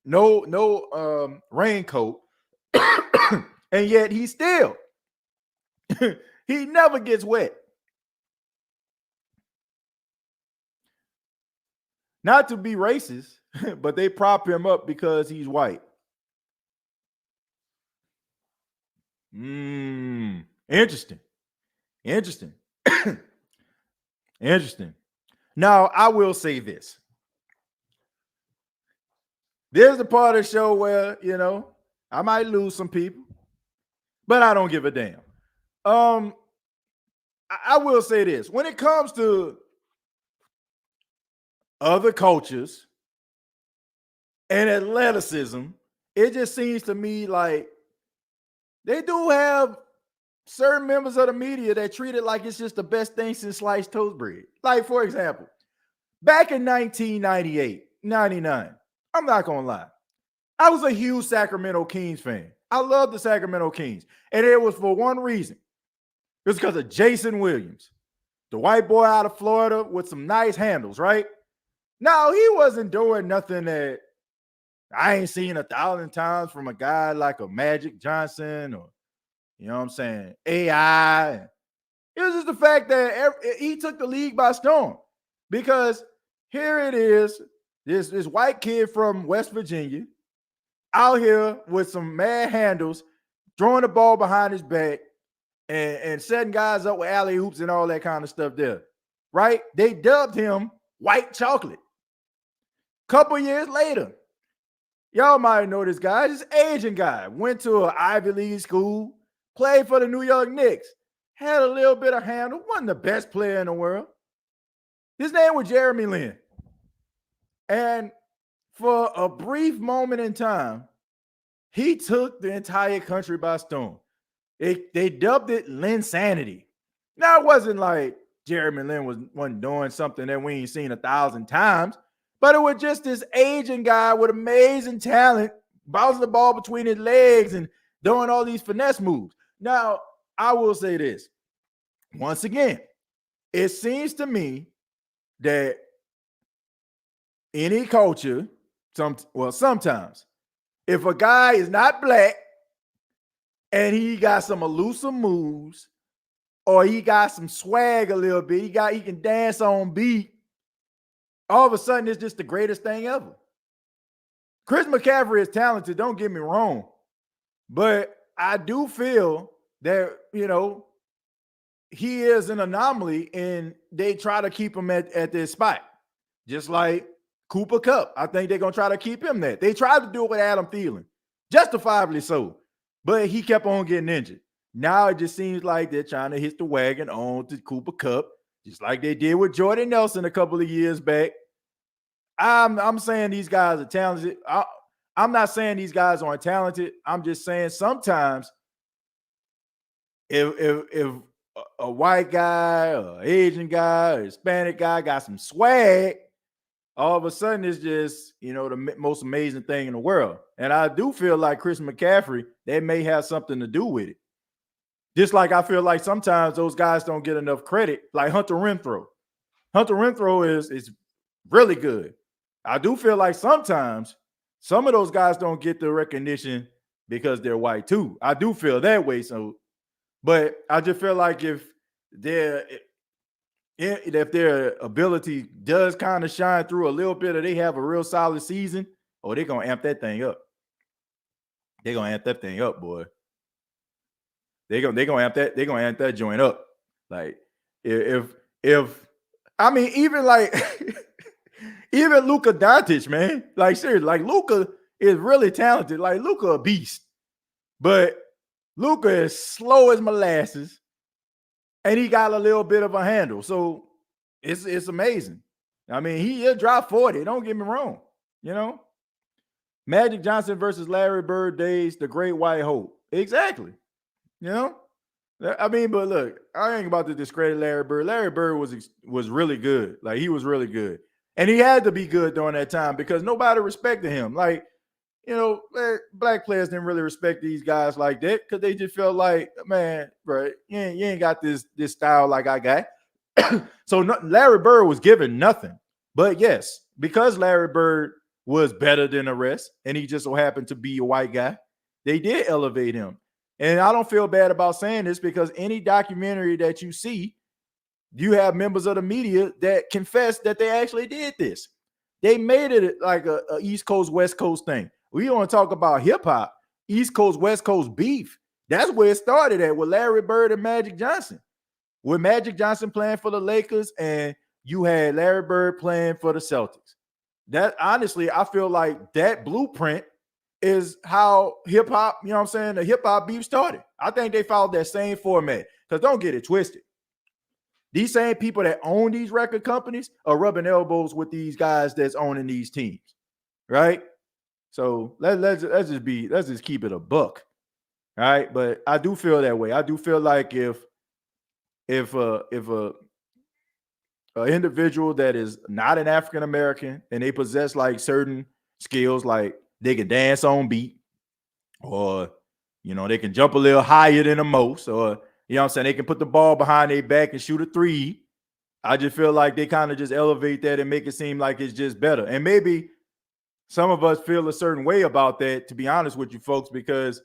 no raincoat, and yet he still he never gets wet. Not to be racist, but they prop him up because he's white. Interesting. Interesting. Now, I will say this. There's a part of the show where, I might lose some people, but I don't give a damn. I will say this. When it comes to other cultures and athleticism, it just seems to me like they do have certain members of the media that treat it like it's just the best thing since sliced toast bread. Like, for example, back in 1998, 99, I'm not going to lie, I was a huge Sacramento Kings fan. I love the Sacramento Kings. And it was for one reason. It was because of Jason Williams, the white boy out of Florida with some nice handles, right? Now, he wasn't doing nothing that I ain't seen 1,000 times from a guy like a Magic Johnson or, you know what I'm saying, AI. It was just the fact that he took the league by storm because here it is, this white kid from West Virginia out here with some mad handles, throwing the ball behind his back and setting guys up with alley hoops and all that kind of stuff there, right? They dubbed him White Chocolate. Couple years later, y'all might know this guy. This Asian guy went to an Ivy League school, played for the New York Knicks, had a little bit of handle, wasn't the best player in the world. His name was Jeremy Lin. And for a brief moment in time, he took the entire country by storm. They dubbed it Linsanity. Now, it wasn't like Jeremy Lin wasn't doing something that we ain't seen 1,000 times, but it was just this Asian guy with amazing talent, bouncing the ball between his legs and doing all these finesse moves. Now, I will say this. Once again, it seems to me that any culture, sometimes, if a guy is not black and he got some elusive moves or he got some swag a little bit, he can dance on beat, all of a sudden it's just the greatest thing ever. Chris McCaffrey is talented, don't get me wrong, but I do feel that, he is an anomaly and they try to keep him at this spot. Just like Cooper Kupp. I think they're going to try to keep him there. They tried to do it with Adam Thielen, justifiably so, but he kept on getting injured. Now it just seems like they're trying to hit the wagon on to Cooper Kupp, just like they did with Jordan Nelson a couple of years back. I'm saying these guys are talented. I'm not saying these guys aren't talented. I'm just saying sometimes if a white guy or Asian guy or Hispanic guy got some swag, all of a sudden it's just, the most amazing thing in the world. And I do feel like Chris McCaffrey, that may have something to do with it. Just like I feel like sometimes those guys don't get enough credit, like Hunter Renfrow. Hunter Renfrow is really good. I do feel like sometimes some of those guys don't get the recognition because they're white too. I do feel that way. So, but I just feel like if their ability does kind of shine through a little bit, or they have a real solid season, they're gonna amp that thing up. They're gonna amp that thing up, boy. They're gonna amp that joint up. Like if I mean, even like even Luka Doncic, man. Like seriously, like Luka is really talented. Like Luka a beast, but Luka is slow as molasses, and he got a little bit of a handle. So it's amazing. I mean, he'll drop 40. Don't get me wrong. Magic Johnson versus Larry Bird days, the great white hope. Exactly. I mean, but look, I ain't about to discredit Larry Bird. Larry Bird was really good. Like, he was really good. And he had to be good during that time because nobody respected him. Like, black players didn't really respect these guys like that because they just felt like, man, bro, you ain't got this style like I got. So Larry Bird was given nothing. But yes, because Larry Bird was better than the rest, and he just so happened to be a white guy, they did elevate him. And I don't feel bad about saying this because any documentary that you see, you have members of the media that confess that they actually did this. They made it like a East Coast, West Coast thing. We want to talk about hip hop, East Coast, West Coast beef. That's where it started at with Larry Bird and Magic Johnson. With Magic Johnson playing for the Lakers and you had Larry Bird playing for the Celtics. That honestly, I feel like that blueprint is how hip hop, you know what I'm saying, the hip hop beef started. I think they followed that same format because don't get it twisted. These same people that own these record companies are rubbing elbows with these guys that's owning these teams, right? So let's just keep it a buck, all right? But I do feel that way. I do feel like if a individual that is not an African American and they possess like certain skills, like they can dance on beat, or they can jump a little higher than the most, or you know what I'm saying, they can put the ball behind their back and shoot a three. I just feel like they kind of just elevate that and make it seem like it's just better. And maybe some of us feel a certain way about that, to be honest with you folks, because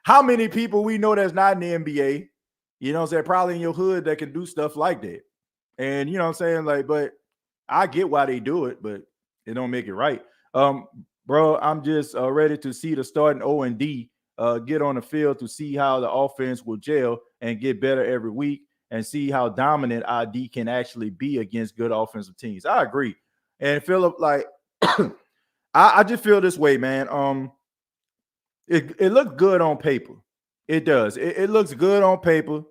how many people we know that's not in the NBA, you know what I'm saying, probably in your hood that can do stuff like that. And you know what I'm saying, like, but I get why they do it, but it don't make it right. Bro, I'm just ready to see the starting O&D get on the field to see how the offense will gel and get better every week and see how dominant ID can actually be against good offensive teams. I agree. And Philip, like, I just feel this way, man. It looks good on paper. It does. It looks good on paper,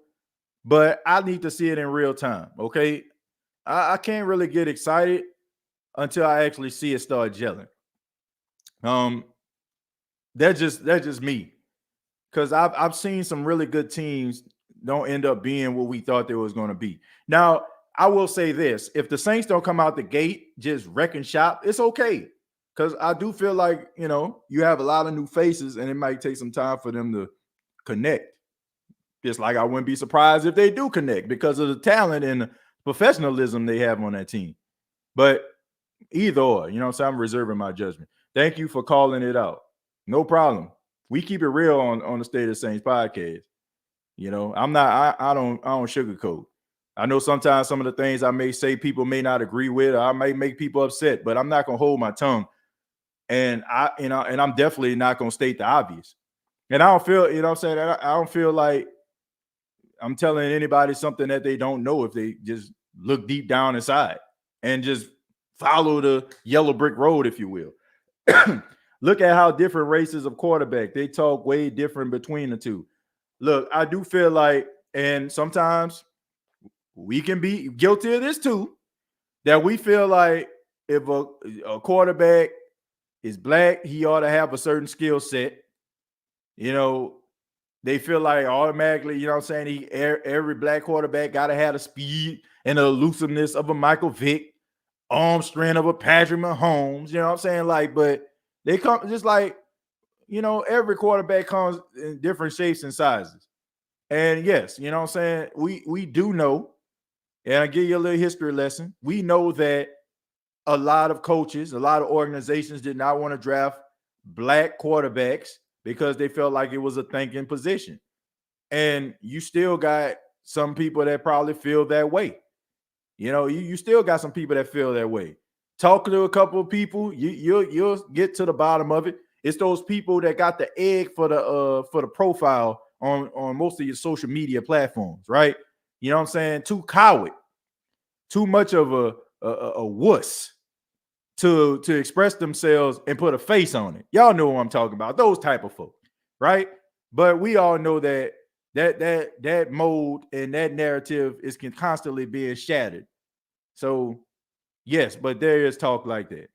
but I need to see it in real time, okay? I can't really get excited until I actually see it start gelling. That's just me. Because I've seen some really good teams don't end up being what we thought they was going to be. Now, I will say this. If the Saints don't come out the gate just wrecking shop, it's okay. Because I do feel like, you have a lot of new faces and it might take some time for them to connect. Just like I wouldn't be surprised if they do connect because of the talent and the professionalism they have on that team. But either or, so I'm reserving my judgment. Thank you for calling it out. No problem. We keep it real on the State of Saints podcast. I'm not, I don't sugarcoat. I know sometimes some of the things I may say people may not agree with, or I may make people upset, but I'm not gonna hold my tongue. And I'm definitely not gonna state the obvious. And I don't feel, what I'm saying, I don't feel like I'm telling anybody something that they don't know if they just look deep down inside and just follow the yellow brick road, if you will. Look at how different races of quarterback. They talk way different between the two. Look, I do feel like, and sometimes we can be guilty of this too, that we feel like if a quarterback is black, he ought to have a certain skill set. They feel like automatically, every black quarterback got to have the speed and the elusiveness of a Michael Vick, arm strength of a Patrick Mahomes, you know what I'm saying? Like, but they come just like, every quarterback comes in different shapes and sizes. And yes, you know what I'm saying? We do know, and I'll give you a little history lesson. We know that a lot of coaches, a lot of organizations did not want to draft black quarterbacks because they felt like it was a thinking position. And you still got some people that probably feel that way. You still got some people that feel that way. Talk to a couple of people, you'll get to the bottom of it. It's those people that got the egg for the profile on most of your social media platforms, right? You know what I'm saying? Too coward, too much of a wuss to express themselves and put a face on it. Y'all know what I'm talking about. Those type of folk, right? But we all know that mode and that narrative is constantly being shattered. So yes, but there is talk like that.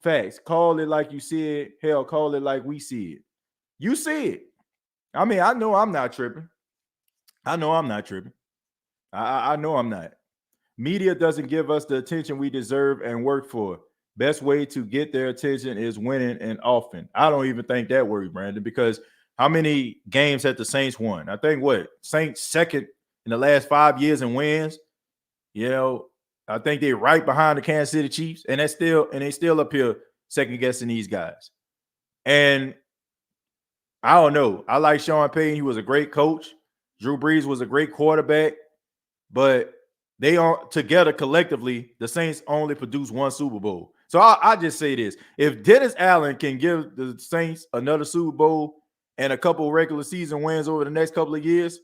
Facts. Call it like you see it. Hell, call it like we see it. You see it. I mean, I know I'm not tripping. I know I'm not. Media doesn't give us the attention we deserve and work for. Best way to get their attention is winning and often. I don't even think that works, Brandon, because how many games had the Saints won? I think Saints second in the last 5 years in wins. You know, I think they're right behind the Kansas City Chiefs, and they still up here second guessing these guys. And I don't know. I like Sean Payton. He was a great coach. Drew Brees was a great quarterback, but they are together collectively. The Saints only produced one Super Bowl. So I just say this: if Dennis Allen can give the Saints another Super Bowl and a couple regular season wins over the next couple of years,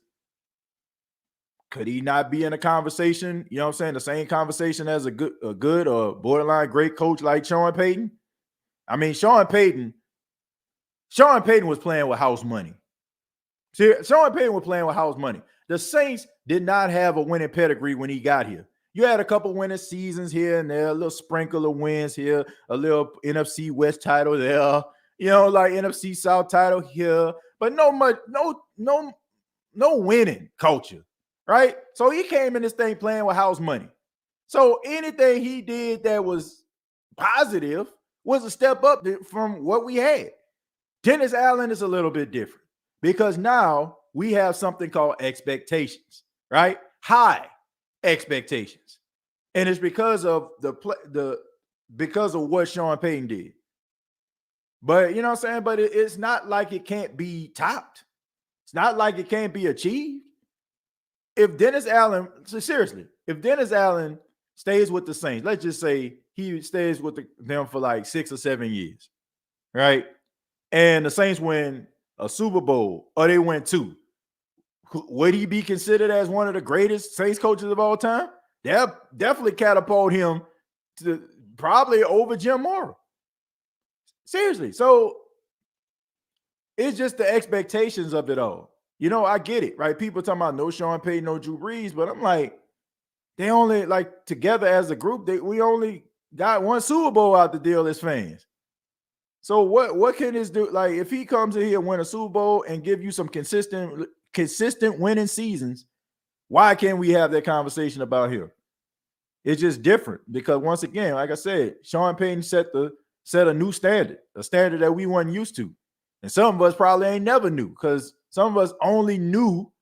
could he not be in a conversation? You know what I'm saying? The same conversation as a good or borderline great coach like Sean Payton. I mean, Sean Payton was playing with house money. See, Sean Payton was playing with house money. The Saints did not have a winning pedigree when he got here. You had a couple winning seasons here and there, a little sprinkle of wins here, a little NFC West title there, you know, like NFC South title here, but no winning culture, right? So he came in this thing playing with house money. So anything he did that was positive was a step up from what we had. Dennis Allen is a little bit different because now we have something called expectations, right? High expectations. And it's because of because of what Sean Payton did. But you know what I'm saying? But it's not like it can't be topped. It's not like it can't be achieved. If Dennis Allen stays with the Saints, let's just say he stays with them for like 6 or 7 years, right? And the Saints win a Super Bowl or they win 2. Would he be considered as one of the greatest Saints coaches of all time? They'll definitely catapult him to probably over Jim Mora. Seriously. So it's just the expectations of it all. You know, I get it, right? People talking about no Sean Payton, no Drew Brees, but I'm like, they only like together as a group, we only got one Super Bowl out the deal as fans. So what can this do? Like, if he comes in here and win a Super Bowl and give you some consistent winning seasons, why can't we have that conversation about him? It's just different because once again, like I said, Sean Payton set a new standard, a standard that we weren't used to. And some of us probably ain't never knew because some of us only knew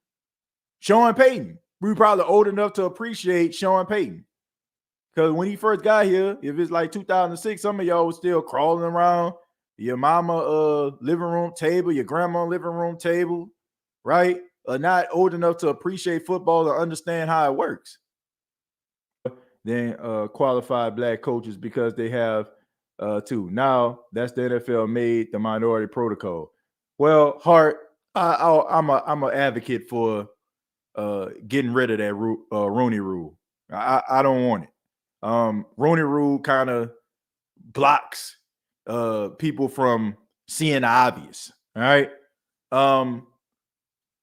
Sean Payton. We were probably old enough to appreciate Sean Payton. Because when he first got here, if it's like 2006, some of y'all was still crawling around your mama living room table, your grandma living room table, right? Not old enough to appreciate football or understand how it works. Then qualified black coaches because they have two. Now that's the NFL made the minority protocol. Well, Hart, I'm an advocate for getting rid of that Rooney Rule. I don't want it. Rooney Rule kind of blocks people from seeing the obvious. All right.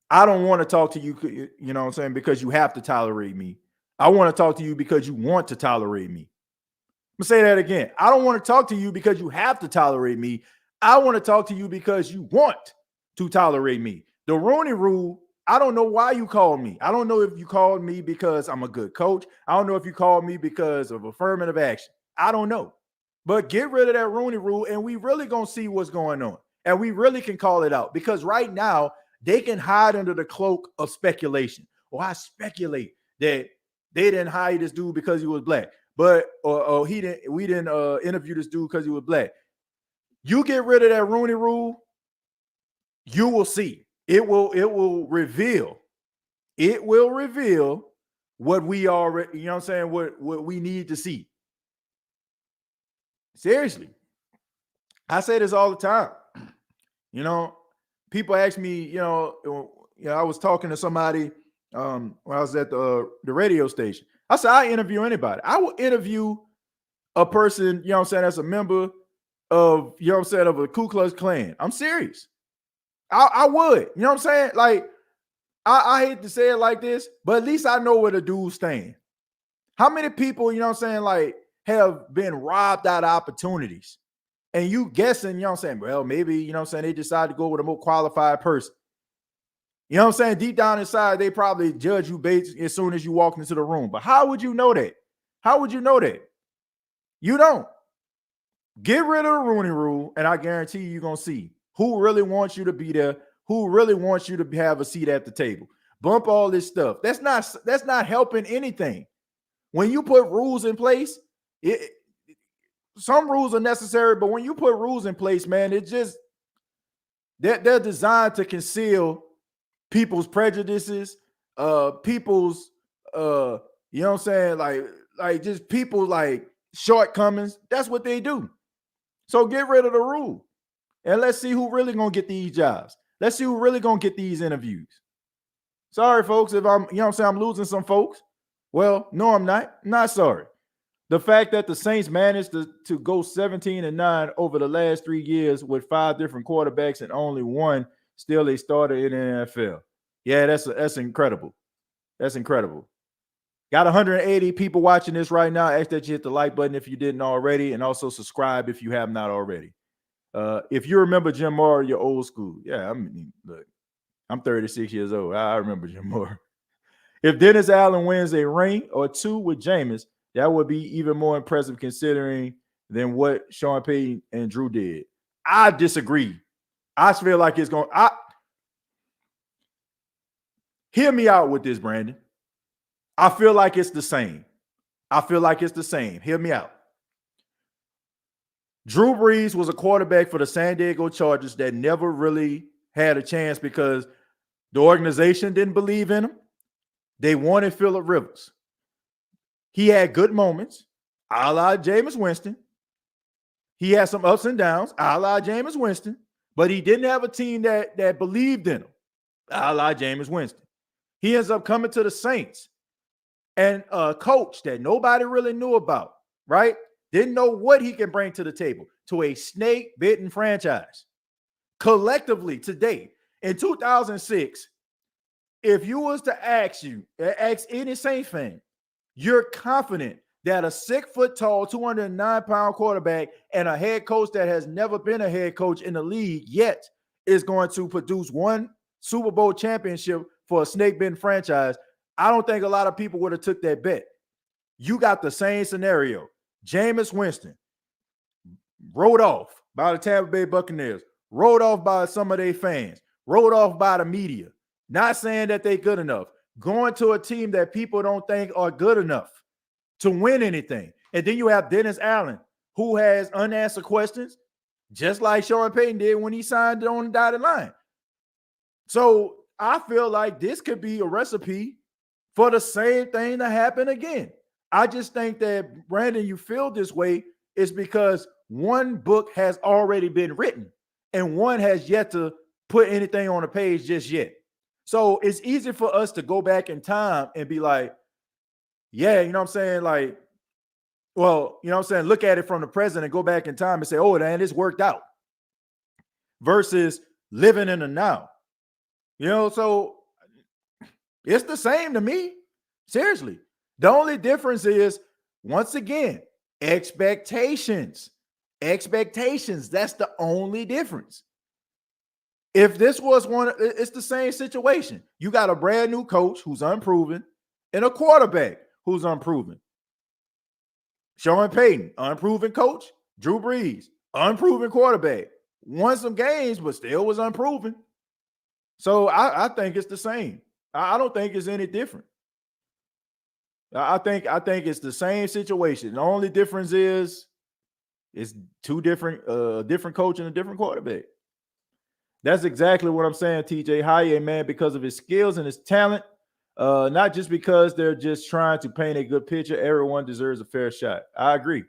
I don't want to talk to you, you know what I'm saying, because you have to tolerate me. I want to talk to you because you want to tolerate me. I'm going to say that again. I don't want to talk to you because you have to tolerate me. I want to talk to you because you want to tolerate me. The Rooney Rule, I don't know why you called me. I don't know if you called me because I'm a good coach. I don't know if you called me because of affirmative action. I don't know. But get rid of that Rooney Rule and we really going to see what's going on. And we really can call it out because right now they can hide under the cloak of speculation. Or I speculate that they didn't hire this dude because he was black. But we didn't interview this dude because he was black. You get rid of that Rooney Rule, you will see. It will reveal what we already, you know what I'm saying, what we need to see. Seriously. I say this all the time. You know, people ask me, I was talking to somebody when I was at the radio station. I said, I interview anybody. I will interview a person, you know what I'm saying, that's a member of, you know what I'm saying, of a Ku Klux Klan. I'm serious. I would, you know what I'm saying? Like, I hate to say it like this, but at least I know where the dudes stand. How many people, you know what I'm saying, like, have been robbed out of opportunities? And you guessing, you know what I'm saying, well, maybe, you know what I'm saying, they decide to go with a more qualified person. You know what I'm saying? Deep down inside, they probably judge you based as soon as you walk into the room. But how would you know that? How would you know that? You don't. Get rid of the Rooney Rule, and I guarantee you're going to see who really wants you to be there, who really wants you to have a seat at the table. Bump all this stuff. That's not helping anything. When you put rules in place, some rules are necessary, but when you put rules in place, man, it just they're designed to conceal people's prejudices, people's you know what I'm saying, like just people like shortcomings. That's what they do. So get rid of the rule, and let's see who really gonna get these jobs. Let's see who really gonna get these interviews. Sorry, folks, if I'm, you know what I'm saying, I'm losing some folks. Well, no, I'm not. I'm not sorry. The fact that the Saints managed to go 17-9 over the last 3 years with 5 different quarterbacks and only one still a starter in the NFL. Yeah, that's incredible. That's incredible. Got 180 people watching this right now. Ask that you hit the like button if you didn't already, and also subscribe if you have not already. If you remember Jim Moore, you're old school. Yeah, I mean, look, I'm 36 years old. I remember Jim Moore. If Dennis Allen wins a ring or 2 with Jameis, that would be even more impressive considering than what Sean Payton and Drew did. I disagree. I feel like it's going to hear me out with this, Brandon. I feel like it's the same. Hear me out. Drew Brees was a quarterback for the San Diego Chargers that never really had a chance because the organization didn't believe in him. They wanted Phillip Rivers. He had good moments, a la Jameis Winston. He had some ups and downs, a la Jameis Winston, but he didn't have a team that believed in him, a la Jameis Winston. He ends up coming to the Saints and a coach that nobody really knew about, right? Didn't know what he can bring to the table, to a snake-bitten franchise. Collectively today, in 2006, if you was to ask any Saints fan, you're confident that a 6-foot-tall, 209-pound quarterback and a head coach that has never been a head coach in the league yet is going to produce one Super Bowl championship for a snake-bitten franchise. I don't think a lot of people would have took that bet. You got the same scenario. Jameis Winston wrote off by the Tampa Bay Buccaneers, wrote off by some of their fans, wrote off by the media, not saying that they're good enough, going to a team that people don't think are good enough to win anything. And then you have Dennis Allen, who has unanswered questions, just like Sean Payton did when he signed on the dotted line. So I feel like this could be a recipe for the same thing to happen again. I just think that, Brandon, you feel this way is because one book has already been written and one has yet to put anything on the page just yet. So it's easy for us to go back in time and be like, yeah, you know what I'm saying? Like, well, you know what I'm saying? Look at it from the present and go back in time and say, oh, man, this worked out. Versus living in the now. You know, so it's the same to me. Seriously. The only difference is, once again, expectations. Expectations. That's the only difference. If this was one, it's the same situation. You got a brand new coach who's unproven and a quarterback who's unproven. Sean Payton, unproven coach. Drew Brees, unproven quarterback. Won some games, but still was unproven. So I think it's the same. I don't think it's any different. I think it's the same situation. The only difference is it's two different, different coach and a different quarterback. That's exactly what I'm saying, TJ. Hire a man because of his skills and his talent, not just because they're just trying to paint a good picture. Everyone deserves a fair shot. I agree.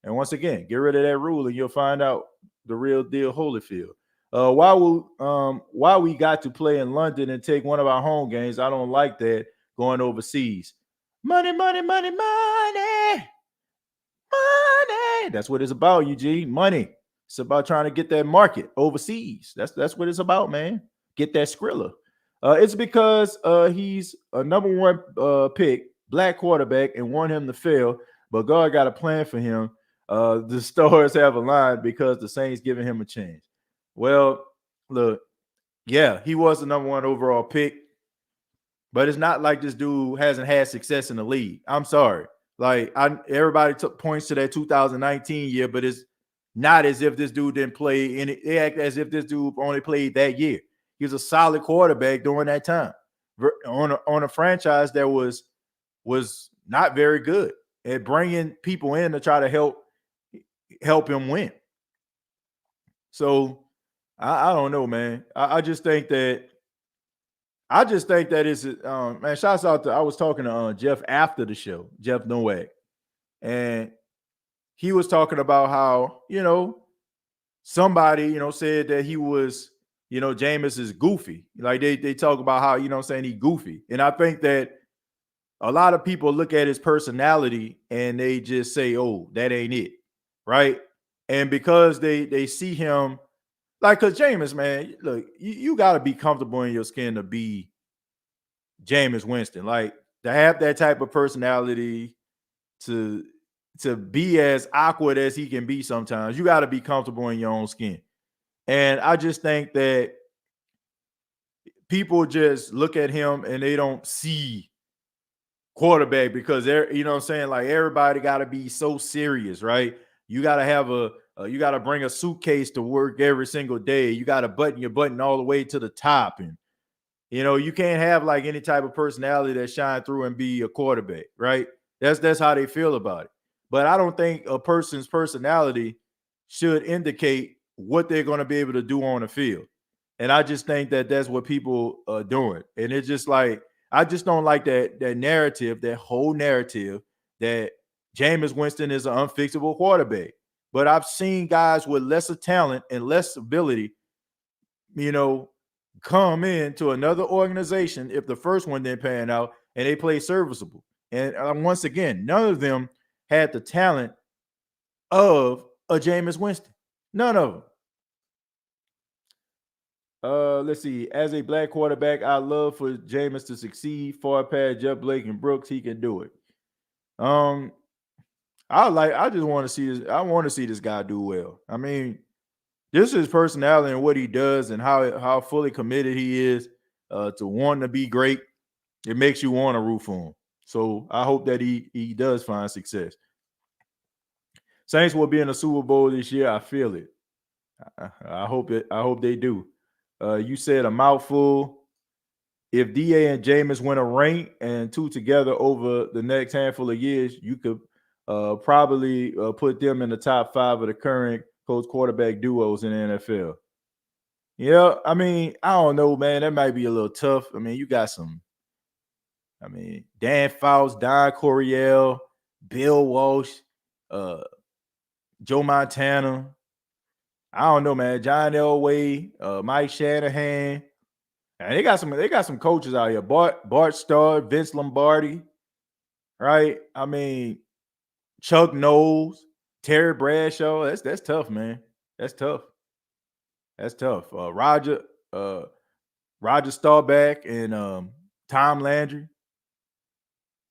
And once again, get rid of that rule and you'll find out the real deal Holyfield. Why we got to play in London and take one of our home games, I don't like that going overseas. Money, money, money, money, money. That's what it's about, Eugene. Money. It's about trying to get that market overseas. That's what it's about, man. Get that Skrilla. It's because he's a number one pick, black quarterback, and want him to fail. But God got a plan for him. The stars have aligned because the Saints giving him a chance. Well, look, Yeah, he was the number 1 overall pick, but it's not like this dude hasn't had success in the league. I'm sorry. Like, everybody took points to that 2019 year, but it's not as if this dude didn't play. And they act as if this dude only played that year. He was a solid quarterback during that time on a franchise that was not very good at bringing people in to try to help him win. So I don't know, man. I just think that it's man. Shouts out to, I was talking to Jeff after the show, Jeff Nowak, and he was talking about how somebody said that he was Jameis is goofy. Like they talk about how he goofy, and I think that a lot of people look at his personality and they just say, "Oh, that ain't it," right? And because they see him. Like, because Jameis, man, look, you got to be comfortable in your skin to be Jameis Winston. Like, to have that type of personality, to be as awkward as he can be sometimes, you got to be comfortable in your own skin. And I just think that people just look at him and they don't see quarterback because they're, like everybody got to be so serious, right? You got to have you got to bring a suitcase to work every single day. You got to button your button all the way to the top. And, you can't have like any type of personality that shine through and be a quarterback, right? That's how they feel about it. But I don't think a person's personality should indicate what they're going to be able to do on the field. And I just think that that's what people are doing. And it's just like, I just don't like that narrative, that whole narrative that Jameis Winston is an unfixable quarterback. But I've seen guys with lesser talent and less ability, come into another organization if the first one didn't pan out and they play serviceable. And once again, none of them had the talent of a Jameis Winston. None of them. Let's see. As a black quarterback, I love for Jameis to succeed. Far past Jeff Blake and Brooks, he can do it. I just want to see this. I want to see this guy do well. I mean, this is his personality and what he does and how fully committed he is to wanting to be great. It makes you want to root for him. So I hope that he does find success. Saints will be in the Super Bowl this year. I feel it. I hope it. I hope they do. You said a mouthful. If DA and Jameis win a ring and 2 together over the next handful of years, you could probably put them in the top 5 of the current coach quarterback duos in the NFL. Yeah, I mean, I don't know, man. That might be a little tough. I mean, you got some. I mean, Dan Fouts, Don Coryell, Bill Walsh, Joe Montana. I don't know, man. John Elway, Mike Shanahan. And they got some coaches out here. Bart Scott, Vince Lombardi, right? I mean, Chuck Knowles, Terry Bradshaw. That's tough, man. That's tough. Roger Staubach and Tom Landry.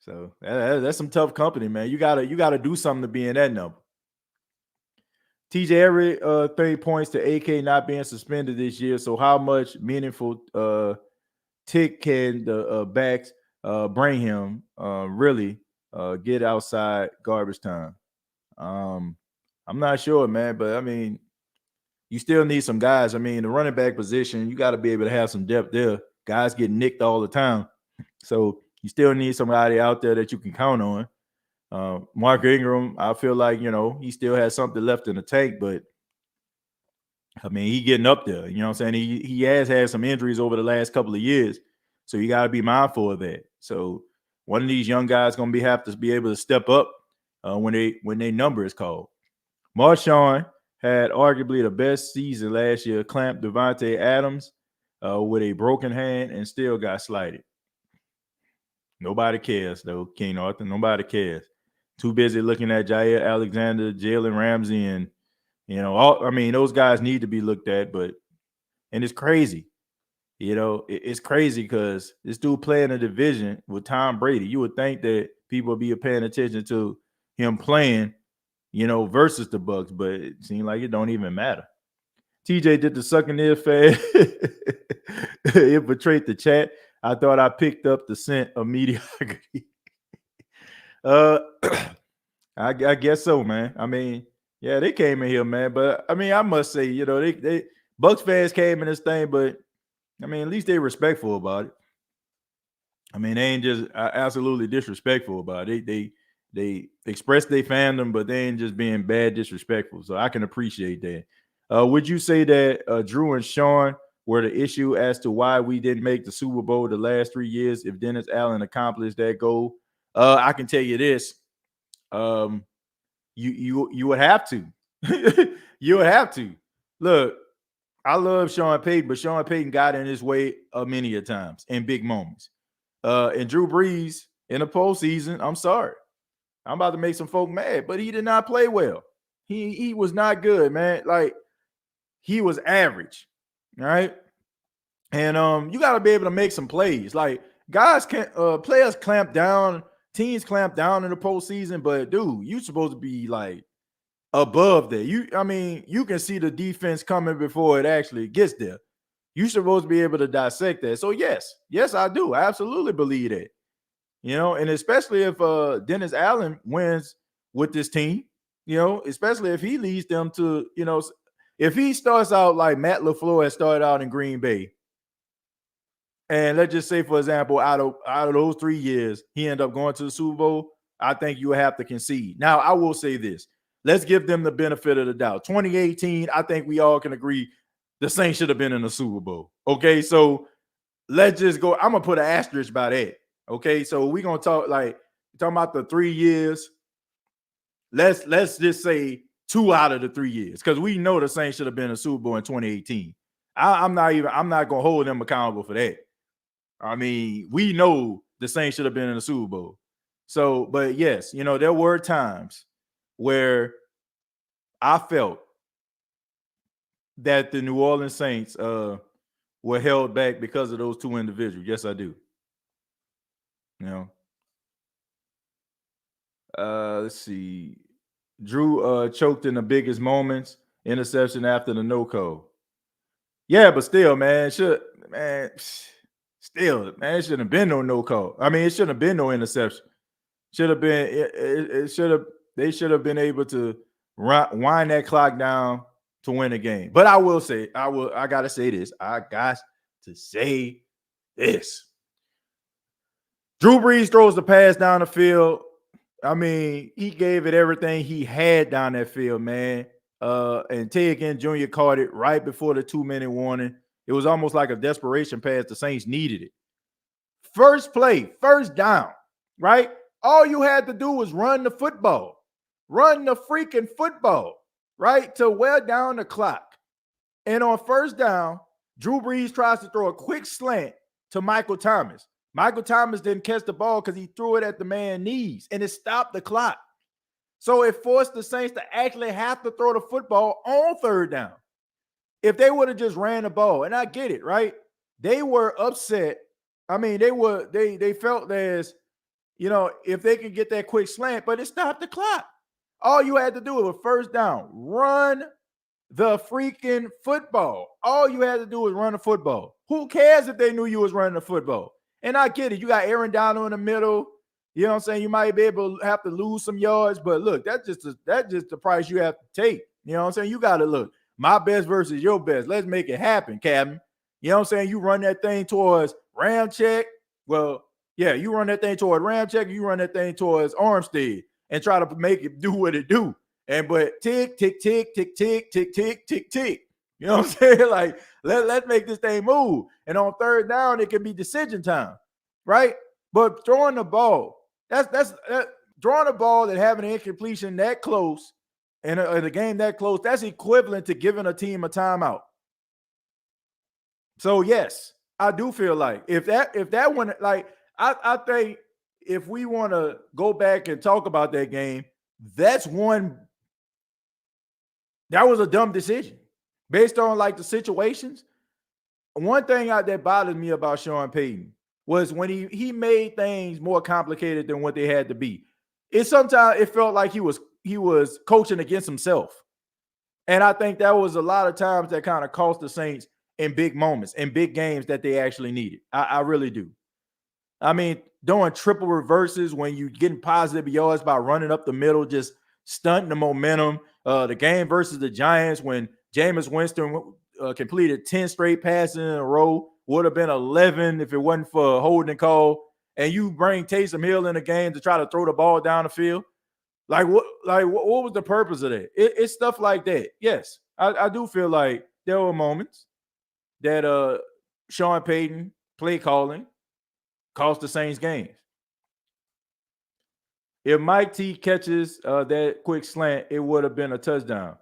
So that's some tough company, man. You gotta do something to be in that number. TJ, every 30 points to AK not being suspended this year. So how much meaningful tick can the backs bring him really get outside garbage time? I'm not sure, man, but I mean, you still need some guys. I mean, the running back position, you got to be able to have some depth there. Guys get nicked all the time. So you still need somebody out there that you can count on. Mark Ingram, I feel like, he still has something left in the tank, but I mean, he getting up there. You know what I'm saying? He has had some injuries over the last couple of years, so you got to be mindful of that. So one of these young guys going to have to be able to step up when their number is called. Marshawn had arguably the best season last year, clamped Devontae Adams with a broken hand and still got slighted. Nobody cares, though, King Arthur. Nobody cares. Too busy looking at Jair Alexander, Jalen Ramsey, and those guys need to be looked at. And it's crazy, it's crazy because this dude playing a division with Tom Brady. You would think that people would be paying attention to him playing, versus the Bucs, but it seemed like it don't even matter. TJ did the sucking ear fad. infiltrate the chat. I thought I picked up the scent of mediocrity. I guess so, man. I mean, yeah, they came in here, man. But I mean, I must say, they Bucs fans came in this thing, but I mean, at least they respectful about it. I mean, they ain't just absolutely disrespectful about it. They express their fandom, but they ain't just being bad disrespectful. So I can appreciate that. Would you say that Drew and Sean were the issue as to why we didn't make the Super Bowl the last 3 years if Dennis Allen accomplished that goal? I can tell you this. You would have to. You would have to. Look, I love Sean Payton, but Sean Payton got in his way many a times in big moments. And Drew Brees in the postseason, I'm sorry. I'm about to make some folk mad, but he did not play well. He was not good, man. Like, he was average. All right. And you got to be able to make some plays. Like, guys can't players clamp down, teams clamp down in the postseason, but dude, you're supposed to be like above that. You can see the defense coming before it actually gets there. You're supposed to be able to dissect that. So yes, I do. I absolutely believe that. And especially if Dennis Allen wins with this team, especially if he leads them to, if he starts out like Matt LaFleur has started out in Green Bay, and let's just say, for example, out of those 3 years, he ended up going to the Super Bowl, I think you have to concede. Now, I will say this. Let's give them the benefit of the doubt. 2018, I think we all can agree the Saints should have been in the Super Bowl. Okay, so let's just go. I'm going to put an asterisk by that. Okay, so we're going to talking about the 3 years. Let's just say 2 out of the 3 years, because we know the Saints should have been in the Super Bowl in 2018. I'm not going to hold them accountable for that. I mean, we know the Saints should have been in the Super Bowl. So, but yes, there were times where I felt that the New Orleans Saints were held back because of those 2 individuals. Yes, I do. Let's see. Drew choked in the biggest moments, interception after the no call. Yeah, but still, man, it shouldn't have been no call. I mean, it shouldn't have been no interception. Should have been they should have been able to wind that clock down to win a game. But I will say, I gotta say this. I got to say this. Drew Brees throws the pass down the field. I mean, he gave it everything he had down that field, man. And Ted Ginn Jr. caught it right before the 2-minute warning. It was almost like a desperation pass. The Saints needed it. First play, first down, right? All you had to do was run the football. Run the freaking football, right? To wear down the clock. And on first down, Drew Brees tries to throw a quick slant to Michael Thomas. Michael Thomas didn't catch the ball because he threw it at the man's knees, and it stopped the clock. So it forced the Saints to actually have to throw the football on third down. If they would have just ran the ball, and I get it, right? They were upset. I mean, they felt as, if they could get that quick slant, but it stopped the clock. All you had to do was first down, run the freaking football. All you had to do was run the football. Who cares if they knew you was running the football? And I get it. You got Aaron Donald in the middle. You know what I'm saying? You might be able to have to lose some yards, but look, that's just the price you have to take. You know what I'm saying? You got to look. My best versus your best. Let's make it happen, Captain. You know what I'm saying? You run that thing towards ram check. Well, yeah, you run that thing towards ram check. You run that thing towards Armstead and try to make it do what it do. But tick, tick, tick, tick, tick, tick, tick, tick, tick. You know what I'm saying? Like, let's make this thing move. And on third down, it can be decision time, right? But throwing the ball, that's drawing a ball and having an incompletion that close and a game that close, that's equivalent to giving a team a timeout. So yes, I do feel like if that one, like I think if we want to go back and talk about that game, that was a dumb decision based on like the situations. One thing that bothered me about Sean Payton was when he made things more complicated than what they had to be. Sometimes it felt like he was coaching against himself. And I think that was a lot of times that kind of cost the Saints in big moments, in big games that they actually needed. I really do. I mean, doing triple reverses when you getting positive yards by running up the middle, just stunting the momentum. The game versus the Giants when Jameis Winston completed 10 straight passes in a row, would have been 11 if it wasn't for a holding call. And you bring Taysom Hill in the game to try to throw the ball down the field. Like what was the purpose of that? It's stuff like that. Yes, I do feel like there were moments that Sean Payton play calling cost the Saints games. If Mike T catches that quick slant, it would have been a touchdown.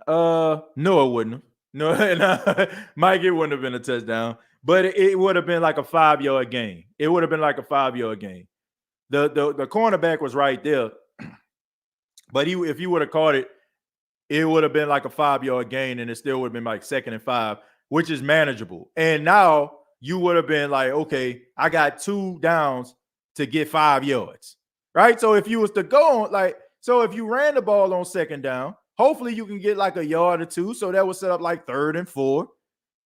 No, it wouldn't have. No, Mike, it wouldn't have been a touchdown. But it would have been like a 5-yard gain. It would have been like a 5-yard gain. The cornerback was right there. But if he would have caught it, it would have been like a 5-yard gain, and it still would have been like 2nd and 5, which is manageable. And now you would have been like, okay, I got 2 downs to get 5 yards, right? So if you was to go on, if you ran the ball on 2nd down, hopefully you can get like a yard or 2. So that would set up like 3rd and 4.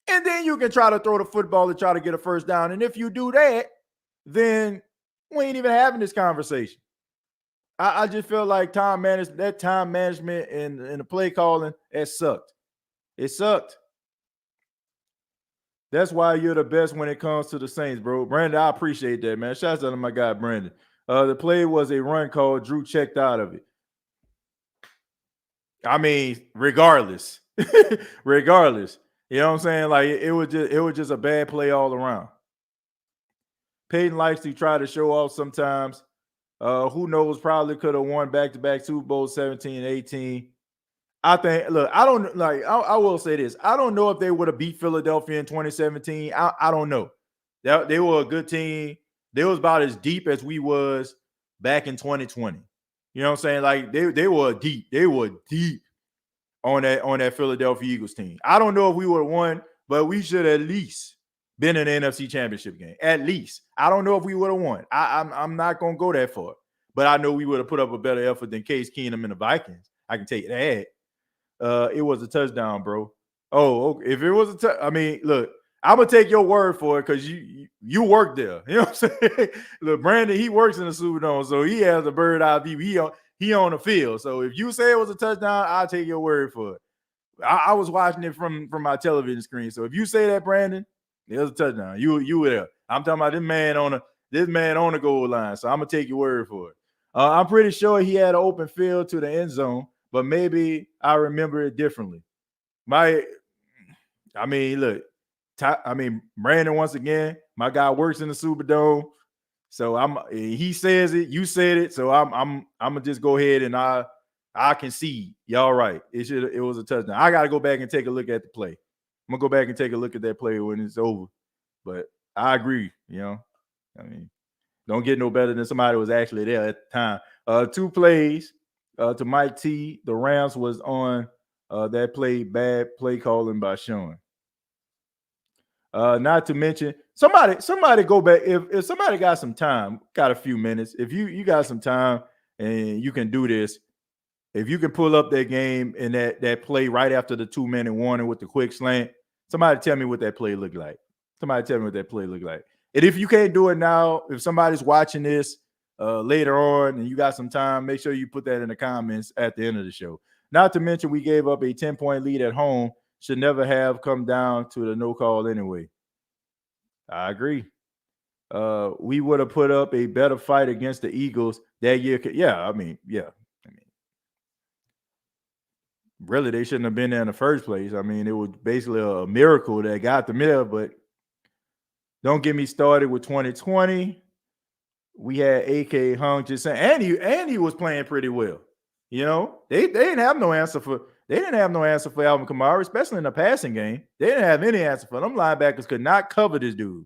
And then you can try to throw the football to try to get a first down. And if you do that, then we ain't even having this conversation. I just feel like time management and the play calling, it sucked. It sucked. That's why you're the best when it comes to the Saints, bro. Brandon, I appreciate that, man. Shouts out to my guy, Brandon. The play was a run call. Drew checked out of it. I mean, regardless. Regardless. You know what I'm saying? Like it was just a bad play all around. Peyton likes to try to show off sometimes. Who knows? Probably could have won back-to-back Super Bowl 17 and 18. I think. Look, I don't like. I will say this. I don't know if they would have beat Philadelphia in 2017. I don't know. They were a good team. They was about as deep as we was back in 2020. You know what I'm saying? Like they were deep. They were deep on that Philadelphia Eagles team. I don't know if we would have won, but we should at least been in the NFC Championship game. At least. I don't know if we would have won. I'm not gonna go that far, but I know we would have put up a better effort than Case Keenum and the Vikings. I can take that. It was a touchdown, bro. Oh, okay. If it was I mean, look, I'm gonna take your word for it because you work there. You know what I'm saying? Look, Brandon, he works in the Superdome, so he has a bird eye view. He on the field. So if you say it was a touchdown, I'll take your word for it. I was watching it from my television screen. So if you say that, Brandon, it was a touchdown. You were there. I'm talking about this man on the goal line. So I'm gonna take your word for it. I'm pretty sure he had an open field to the end zone, but maybe I remember it differently. Brandon, once again, my guy works in the Superdome. So he says it, you said it. So I'm gonna just go ahead and I concede. Y'all right. It was a touchdown. I gotta go back and take a look at the play. I'm gonna go back and take a look at that play when it's over. But I agree, you know. I mean, don't get no better than somebody who was actually there at the time. 2 plays to Mike T. The Rams was on that play, bad play calling by Sean. Not to mention, somebody go back. If somebody got some time, got a few minutes, if you got some time and you can do this, if you can pull up that game and that play right after the 2-minute warning with the quick slant, somebody tell me what that play looked like. Somebody tell me what that play looked like. And if you can't do it now, if somebody's watching this later on and you got some time, make sure you put that in the comments at the end of the show. Not to mention, we gave up a 10-point lead at home. Should never have come down to the no call anyway. I agree. We would have put up a better fight against the Eagles that year. Yeah. Really, they shouldn't have been there in the first place. I mean, it was basically a miracle that got them there, but don't get me started with 2020. We had AK Hung just saying, and he was playing pretty well. You know, they didn't have no answer for Alvin Kamara, especially in the passing game. They didn't have any answer for them. Linebackers could not cover this dude.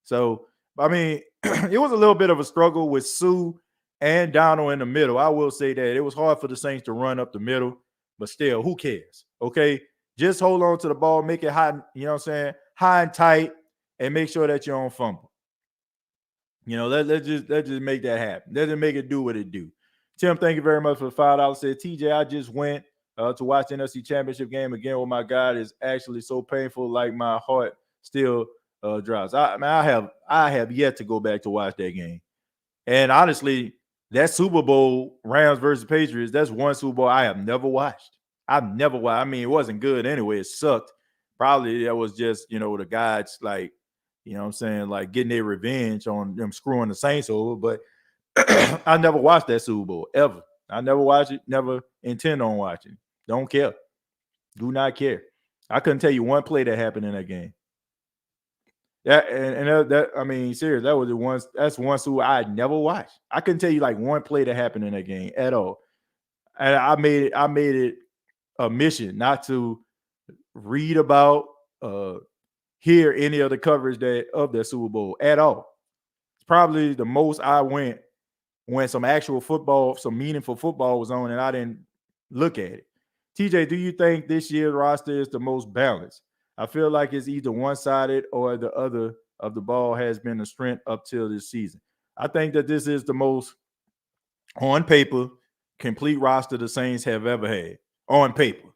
So, I mean, it was a little bit of a struggle with Sue and Donald in the middle. I will say that it was hard for the Saints to run up the middle, but still, who cares? Okay, just hold on to the ball, make it high. You know what I'm saying? High and tight, and make sure that you don't fumble. You know, let's just make that happen. Let's just make it do what it do. Tim, thank you very much for the $5. Said TJ, I just went to watch the NFC Championship game again with my God is actually so painful, like my heart still drops. I have yet to go back to watch that game. And honestly, that Super Bowl, Rams versus Patriots, that's one Super Bowl I have never watched. I've never watched. I mean, it wasn't good anyway. It sucked. Probably that was just, the guys like, what I'm saying, like getting their revenge on them screwing the Saints over. But I never watched that Super Bowl ever. I never watched it, never intend on watching. Don't care. Do not care. I couldn't tell you one play that happened in that game. Yeah, and that I mean, serious. That was the one. That's one Super I had never watched. I couldn't tell you like one play that happened in that game at all. And I made it a mission not to read about, hear any of the coverage of that Super Bowl at all. It's probably the most I went when some actual football, some meaningful football was on, and I didn't look at it. TJ, do you think this year's roster is the most balanced? I feel like it's either one-sided or the other of the ball has been a strength up till this season. I think that this is the most, on paper, complete roster the Saints have ever had. On paper.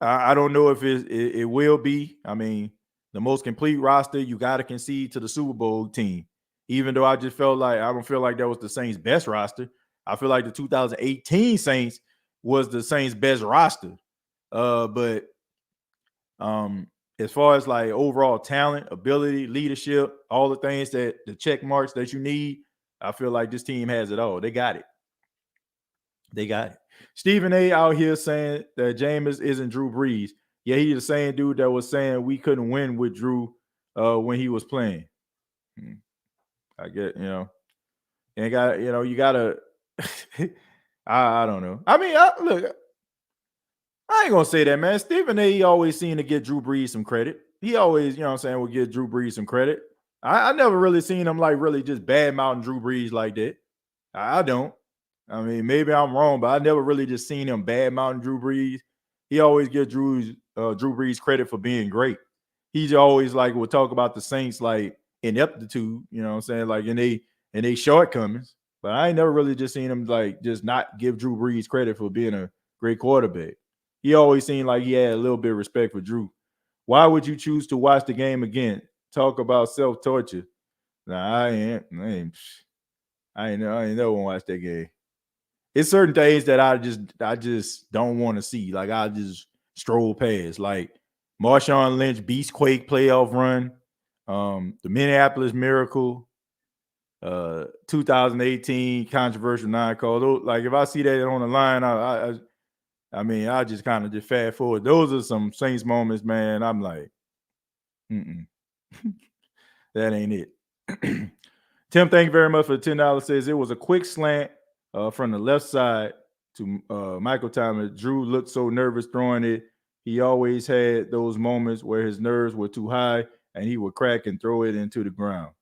I don't know if it will be. I mean, the most complete roster, you got to concede to the Super Bowl team. Even though I don't feel like that was the Saints' best roster. I feel like the 2018 Saints was the Saints' best roster. But as far as like overall talent, ability, leadership, all the things the check marks that you need, I feel like this team has it all. They got it. They got it. Stephen A. out here saying that Jameis isn't Drew Brees. Yeah, he's the same dude that was saying we couldn't win with Drew when he was playing. I get, and you gotta. I don't know. I mean, look. I ain't gonna say that, man. Stephen A. always seemed to get Drew Brees some credit. He always, will give Drew Brees some credit. I never really seen him like really just bad mouthing Drew Brees like that. I don't. I mean, maybe I'm wrong, but I never really just seen him bad mouthing Drew Brees. He always gives Drew Brees credit for being great. He's always like would talk about the Saints like ineptitude, like in they shortcomings. But I ain't never really just seen him like just not give Drew Brees credit for being a great quarterback. He always seemed like he had a little bit of respect for Drew. Why would you choose to watch the game again? Talk about self-torture. Nah, I ain't never want to watch that game. It's certain things that I just don't want to see. Like I just stroll past. Like Marshawn Lynch Beastquake playoff run, the Minneapolis Miracle, 2018 controversial non-call. Like if I see that on the line, I just kind of just fast forward. Those are some Saints moments, man. I'm like, that ain't it. Tim, thank you very much for the $10. Says it was a quick slant from the left side to Michael Thomas. Drew looked so nervous throwing it. He always had those moments where his nerves were too high and he would crack and throw it into the ground.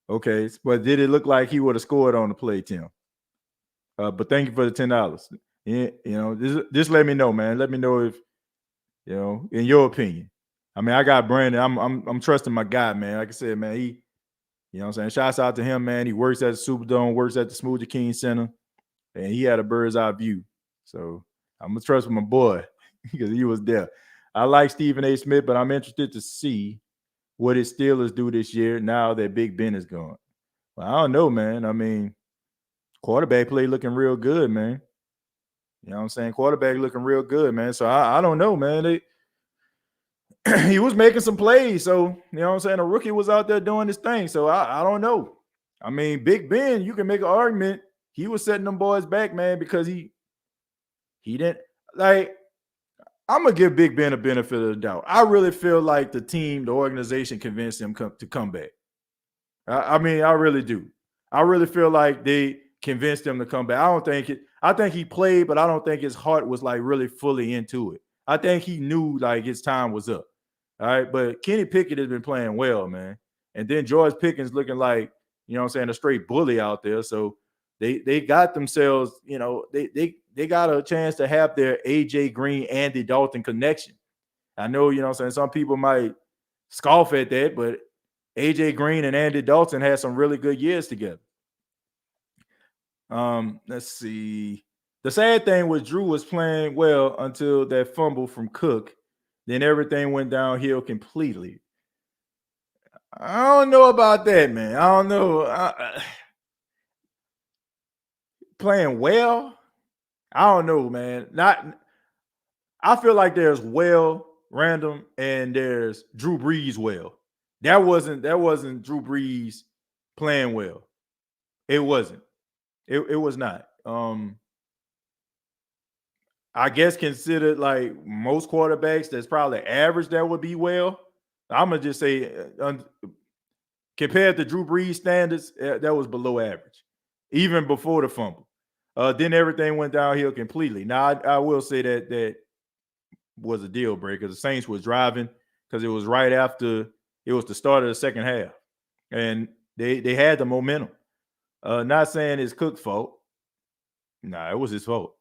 Okay, but did it look like he would have scored on the play, Tim? But thank you for the $10. Yeah, just let me know, man. Let me know if, in your opinion. I mean, I got Brandon. I'm trusting my guy, man. Like I said, man, he, I'm saying, shouts out to him, man. He works at the Superdome, works at the Smoothie King Center, and he had a bird's eye view. So I'm gonna trust my boy because he was there. I like Stephen A. Smith, but I'm interested to see what his Steelers do this year now that Big Ben is gone. Well, I don't know, man. I mean, quarterback play looking real good, man. You know what I'm saying? Quarterback looking real good, man. So I don't know, man. He was making some plays. So, you know what I'm saying? A rookie was out there doing his thing. So I don't know. I mean, Big Ben, you can make an argument. He was setting them boys back, man, because he didn't like. I'm gonna give Big Ben a benefit of the doubt. I really feel like the organization convinced him to come back. I mean, I really do. I really feel like they convinced him to come back. I think he played, but I don't think his heart was like really fully into it. I think he knew like his time was up. All right. But Kenny Pickett has been playing well, man. And then George Pickens looking like, a straight bully out there. So they got themselves, they got a chance to have their AJ Green, Andy Dalton connection. I know, some people might scoff at that, but AJ Green and Andy Dalton had some really good years together. Let's see. The sad thing was Drew was playing well until that fumble from Cook. Then everything went downhill completely. I don't know about that, man. I don't know. Playing well, I don't know, man. I feel like there's well random and there's Drew Brees well. That wasn't Drew Brees playing well. It wasn't. It was not. I guess considered like most quarterbacks, that's probably average that would be well. I'm gonna just say compared to Drew Brees standards, that was below average, even before the fumble. Then everything went downhill completely. Now I will say that was a deal breaker. The Saints was driving because it was right after it was the start of the second half, and they had the momentum. Not saying it's Cook's fault. Nah, it was his fault.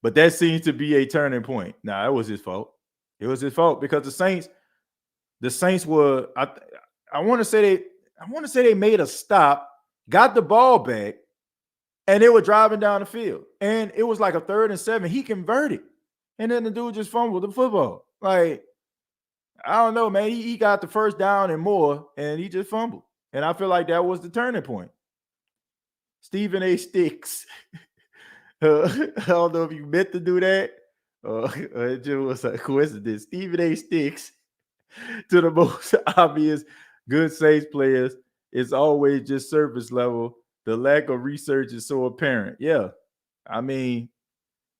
But that seems to be a turning point. Nah, it was his fault. It was his fault because the Saints were. I want to say they made a stop, got the ball back, and they were driving down the field. And it was like a 3rd and 7. He converted. And then the dude just fumbled the football. Like, I don't know, man. He got the first down and more, and he just fumbled. And I feel like that was the turning point. Stephen A. Sticks. I don't know if you meant to do that. It just was a coincidence. Stephen A. Sticks to the most obvious good Saints players. It's always just surface level. The lack of research is so apparent. Yeah. I mean,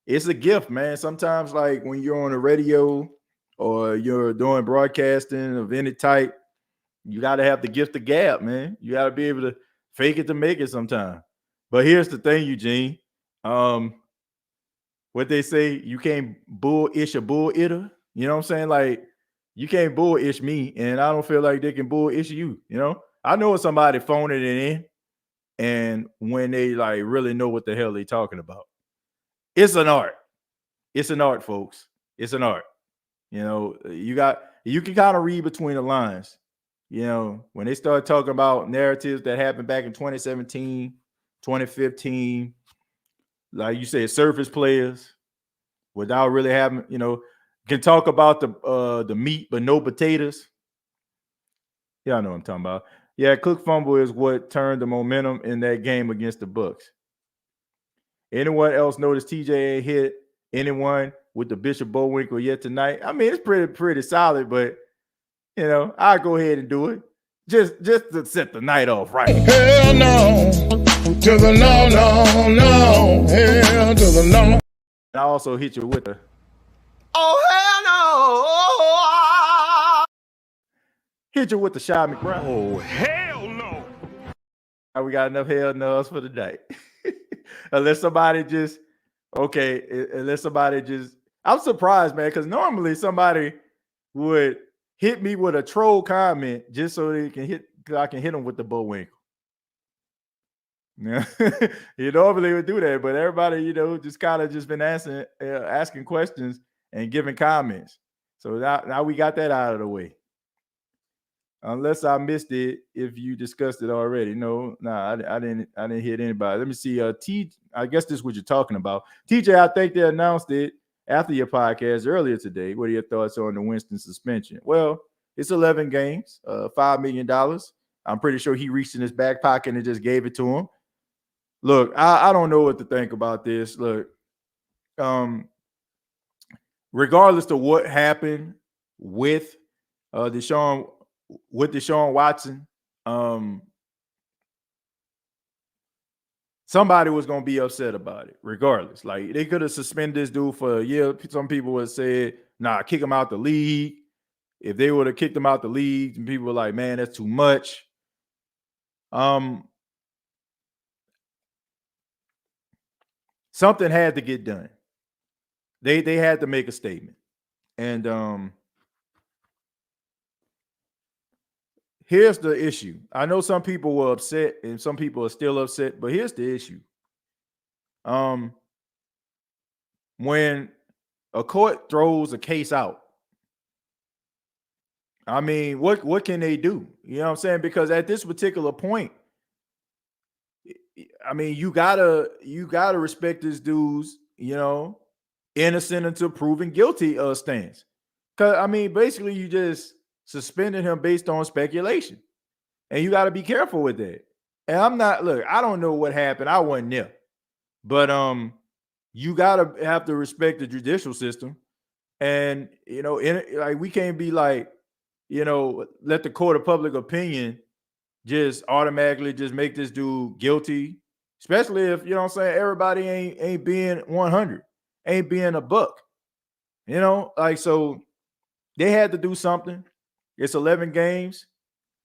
it's a gift, man. Sometimes, like when you're on the radio or you're doing broadcasting of any type, you got to have the gift of gab, man. You got to be able to fake it to make it sometime. But here's the thing, Eugene. What they say, you can't bull-ish a bull-itter. You know what I'm saying? Like, you can't bull-ish me, and I don't feel like they can bull-ish you, you know? I know it's somebody phoning it in, and when they, like, really know what the hell they talking about. It's an art. It's an art, folks. It's an art. You know, you can kind of read between the lines. You know, when they start talking about narratives that happened back in 2017, 2015, like you said, surface players without really having, you know, can talk about the meat but no potatoes. Yeah, I know what I'm talking about. Yeah, Cook fumble is what turned the momentum in that game against the Bucks. Anyone else notice TJ ain't hit anyone with the Bishop Bullwinkle yet tonight? I mean, it's pretty solid, but you know, I'll go ahead and do it. Just to set the night off right. Hell no. To the no. Hell to the no. I also hit you with the hit you with the Shy McBride. Oh, hell no. We got enough hell no's for the night. Unless somebody just I'm surprised, man, because normally somebody would hit me with a troll comment just so I can hit them with the Bullwinkle. Yeah. You normally would do that, but everybody, you know, just kind of just been asking questions and giving comments. So now we got that out of the way. Unless I missed it, if you discussed it already. No, I didn't hit anybody. Let me see. I guess this is what you're talking about. TJ, I think they announced it after your podcast earlier today. What are your thoughts on the Winston suspension? Well, it's 11 games, $5 million. I'm pretty sure he reached in his back pocket and just gave it to him. Look, I don't know what to think about this. Look, regardless of what happened with Deshaun Watson, somebody was going to be upset about it regardless. Like, they could have suspended this dude for a year. Some people would have said, nah, kick him out the league. If they would have kicked him out the league, and people were like, man, that's too much. Something had to get done. They had to make a statement. And here's the issue. I know some people were upset and some people are still upset, but here's the issue. When a court throws a case out, I mean, what can they do? You know what I'm saying? Because at this particular point, I mean, you gotta respect this dude's innocent until proven guilty stance. Because, I mean, basically you just suspended him based on speculation. And you got to be careful with that. And I don't know what happened. I wasn't there. But you got to have to respect the judicial system. And, we can't be like, let the court of public opinion just automatically just make this dude guilty, especially if, everybody ain't being 100, ain't being a buck. So they had to do something. It's 11 games.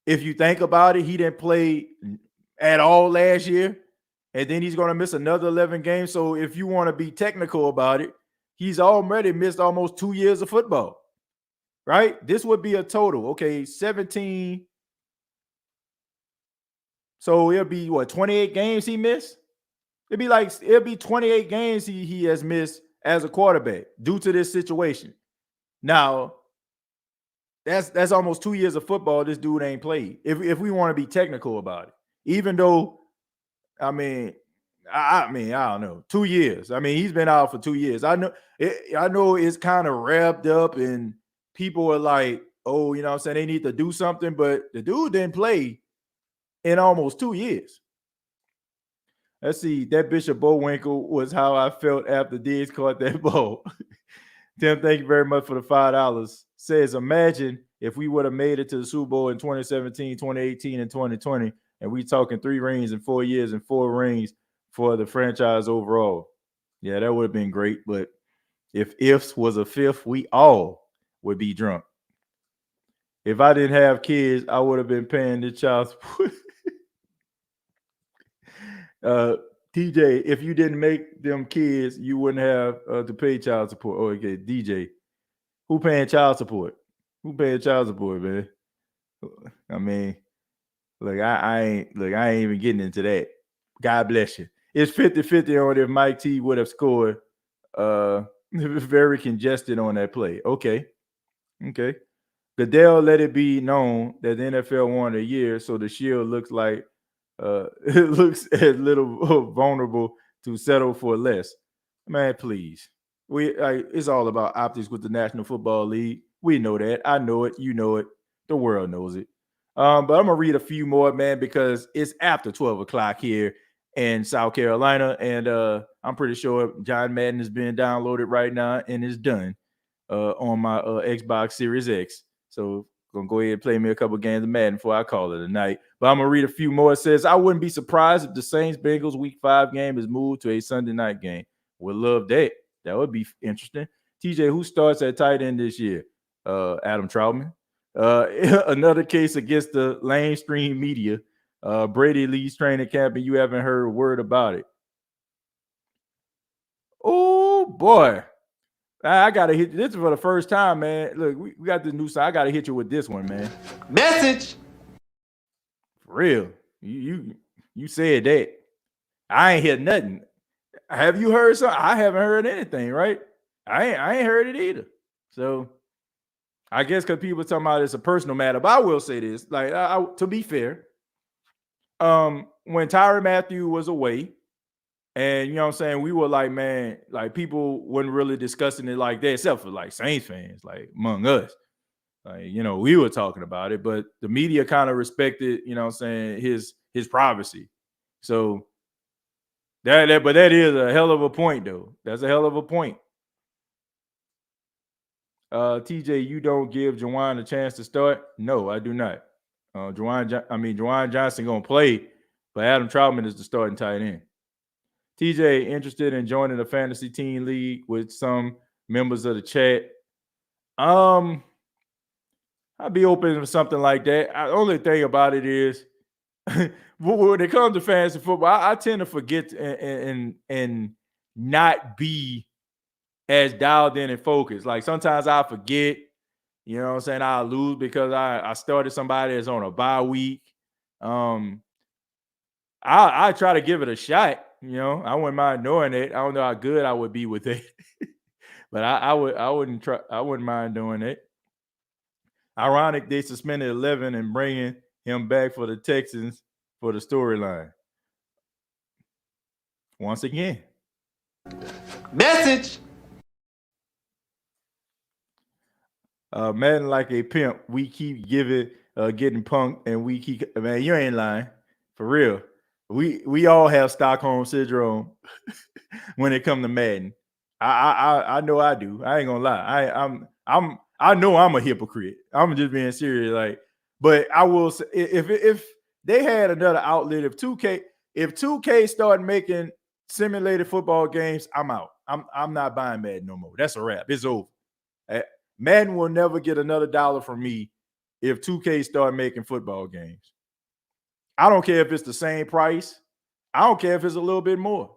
If you think about it, he didn't play at all last year, and then he's going to miss another 11 games. So if you want to be technical about it, he's already missed almost 2 years of football, right? This would be a total. Okay, 17. So it'll be 28 games he missed? It'll be 28 games he has missed as a quarterback due to this situation. Now, that's almost 2 years of football this dude ain't played. If we want to be technical about it. Even though, I don't know, 2 years. I mean, he's been out for 2 years. I know it's kind of wrapped up and people are like, oh, they need to do something, but the dude didn't play in almost 2 years. Let's see. That Bishop Bullwinkle was how I felt after Diggs caught that ball. Tim, thank you very much for the $5. Says, imagine if we would have made it to the Super Bowl in 2017, 2018, and 2020, and we talking 3 rings in 4 years and 4 rings for the franchise overall. Yeah, that would have been great. But if ifs was a fifth, we all would be drunk. If I didn't have kids, I would have been paying the child support. TJ, if you didn't make them kids, you wouldn't have to pay child support. Oh, okay, DJ, who paying child support? Who paying child support, man? I mean, I ain't even getting into that. God bless you. It's 50-50 on if Mike T would have scored. Very congested on that play. Okay. Goodell let it be known that the NFL won a year, so the Shield looks like it looks a little vulnerable to settle for less. Man, please. It's all about optics with the National Football League. We know that. I know it. You know it. The world knows it. But I'm going to read a few more, man, because it's after 12 o'clock here in South Carolina. And I'm pretty sure John Madden is being downloaded right now and is done on my Xbox Series X. So going to go ahead and play me a couple games of Madden before I call it a night. But I'm going to read a few more. It says, I wouldn't be surprised if the Saints-Bengals Week 5 game is moved to a Sunday night game. Would love that. That would be interesting. TJ, who starts at tight end this year? Adam Troutman. Another case against the mainstream media. Brady leaves training camp and you haven't heard a word about it. Oh, boy. I got to hit you. This is for the first time, man. Look, we got this new side. I got to hit you with this one, man. Message. For real. You said that. I ain't hear nothing. Have you heard something? I haven't heard anything, right? I ain't heard it either. So I guess because people are talking about it's a personal matter, but I will say this, like, to be fair, when Tyrann Mathieu was away, and you know what I'm saying, we were like, man, like people wasn't really discussing it like that, except for like Saints fans, like among us. Like, we were talking about it, but the media kind of respected, you know what I'm saying, his privacy. So that is a hell of a point, though. That's a hell of a point. TJ, you don't give Juwan a chance to start? No, I do not. Juwan Johnson gonna play, but Adam Troutman is the starting tight end. TJ, interested in joining a fantasy team league with some members of the chat? I'd be open to something like that. The only thing about it is, when it comes to fantasy football, I tend to forget and not be as dialed in and focused. Like sometimes I forget, you know what I'm saying, I lose because I started somebody that's on a bye week. I try to give it a shot. I wouldn't mind knowing it. I don't know how good I would be with it, but I wouldn't mind doing it. Ironic they suspended 11 and bringing him back for the Texans for the storyline. Once again. Message. Madden like a pimp. We keep getting punked, and we keep. Man, you ain't lying, for real. We all have Stockholm syndrome when it comes to Madden. I know I do. I ain't gonna lie. I know I'm a hypocrite. I'm just being serious. Like, but I will say if they had another outlet, if 2K started making simulated football games, I'm out. I'm not buying Madden no more. That's a wrap. It's over. Madden will never get another dollar from me if 2K start making football games. I don't care if it's the same price. I don't care if it's a little bit more.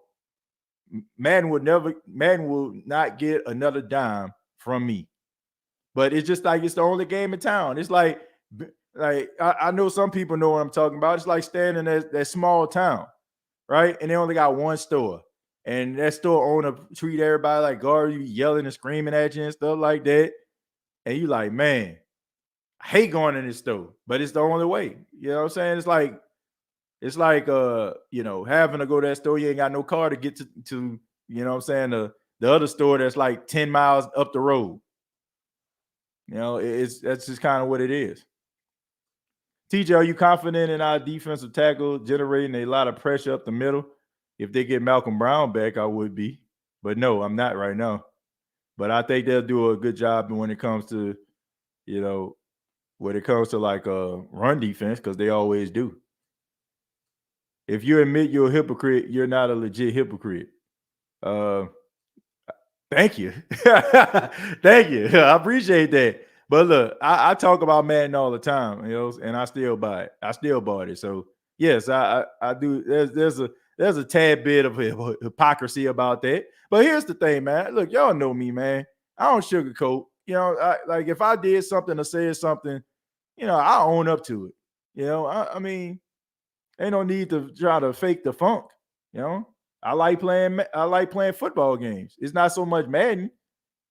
Madden will not get another dime from me. But it's just like it's the only game in town. It's like I know some people know what I'm talking about. It's like standing in that small town, right? And they only got one store. And that store owner treat everybody like garbage, yelling and screaming at you and stuff like that. And you like, man, I hate going in this store, but it's the only way. You know what I'm saying? It's like having to go to that store. You ain't got no car to get to you know what I'm saying, the other store that's like 10 miles up the road. You know, that's just kind of what it is. TJ, are you confident in our defensive tackle generating a lot of pressure up the middle? If they get Malcolm Brown back, I would be. But no, I'm not right now. But I think they'll do a good job when it comes to, like run defense, because they always do. If you admit you're a hypocrite, you're not a legit hypocrite. Thank you. Thank you. I appreciate that. But look, I talk about Madden all the time, and I still buy it. I still bought it. So yes, I do. There's a tad bit of hypocrisy about that. But here's the thing, man. Look, y'all know me, man. I don't sugarcoat. Like if I did something or said something, I own up to it. I mean, ain't no need to try to fake the funk. I like playing football games. It's not so much Madden,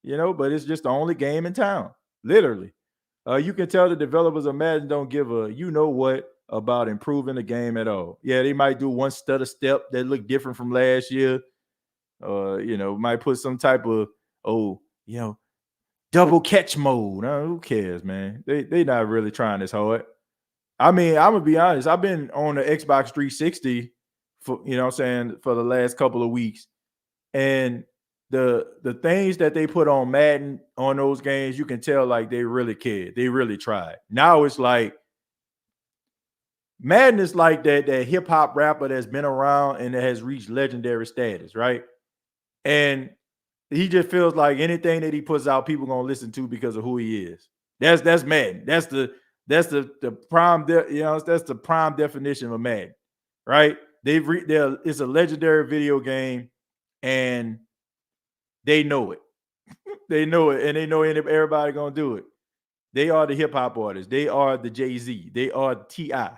but it's just the only game in town. Literally. You can tell the developers of Madden don't give a what about improving the game at all. Yeah, they might do one stutter step that look different from last year. Might put some type of double catch mode. Who cares, man? They not really trying this hard. I mean, I'm gonna be honest. I've been on the Xbox 360 for for the last couple of weeks, and the things that they put on Madden on those games, you can tell like they really cared. They really tried. Now it's like Madden is like that hip hop rapper that's been around and that has reached legendary status, right? And he just feels like anything that he puts out, people gonna listen to because of who he is. That's Madden. That's the prime. That's the prime definition of Madden, right? It's a legendary video game, and they know it. They know it, and they know everybody gonna do it. They are the hip hop artists. They are the Jay-Z. They are the T.I.,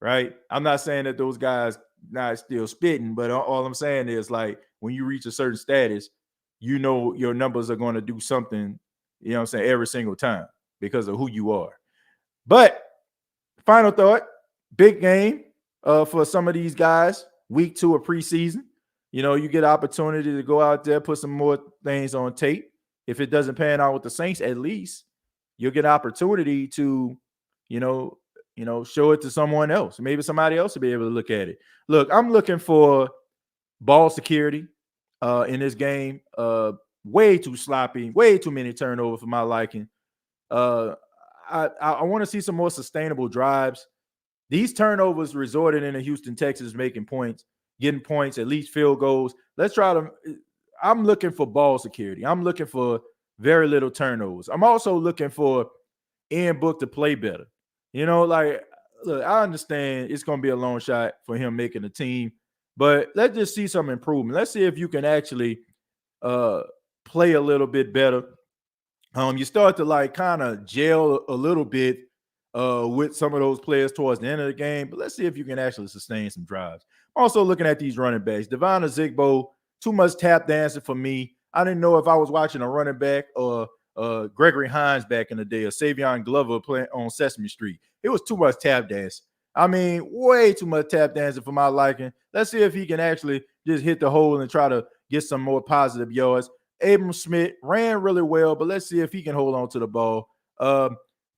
right? I'm not saying that those guys not still spitting, but all I'm saying is like when you reach a certain status, your numbers are going to do something, every single time because of who you are. But final thought, big game for some of these guys, week 2 of preseason. You get an opportunity to go out there, put some more things on tape. If it doesn't pan out with the Saints, at least you'll get an opportunity to, show it to someone else. Maybe somebody else will be able to look at it. Look, I'm looking for ball security in this game. Way too sloppy, way too many turnovers for my liking. I want to see some more sustainable drives. These turnovers resulted in Houston, Texas making points, getting points, at least field goals. I'm looking for ball security. I'm looking for very little turnovers. I'm also looking for Ian Book to play better. Look, I understand it's going to be a long shot for him making the team, but let's just see some improvement. Let's see if you can actually play a little bit better. You start to kind of gel a little bit with some of those players towards the end of the game, but let's see if you can actually sustain some drives. Also looking at these running backs, Devon Ozigbo, too much tap dancing for me. I didn't know if I was watching a running back or Gregory Hines back in the day, or Savion Glover playing on Sesame Street. It was too much tap dancing. I mean, way too much tap dancing for my liking. Let's see if he can actually just hit the hole and try to, get some more positive yards. Abram Smith ran really well, but let's see if he can hold on to the ball.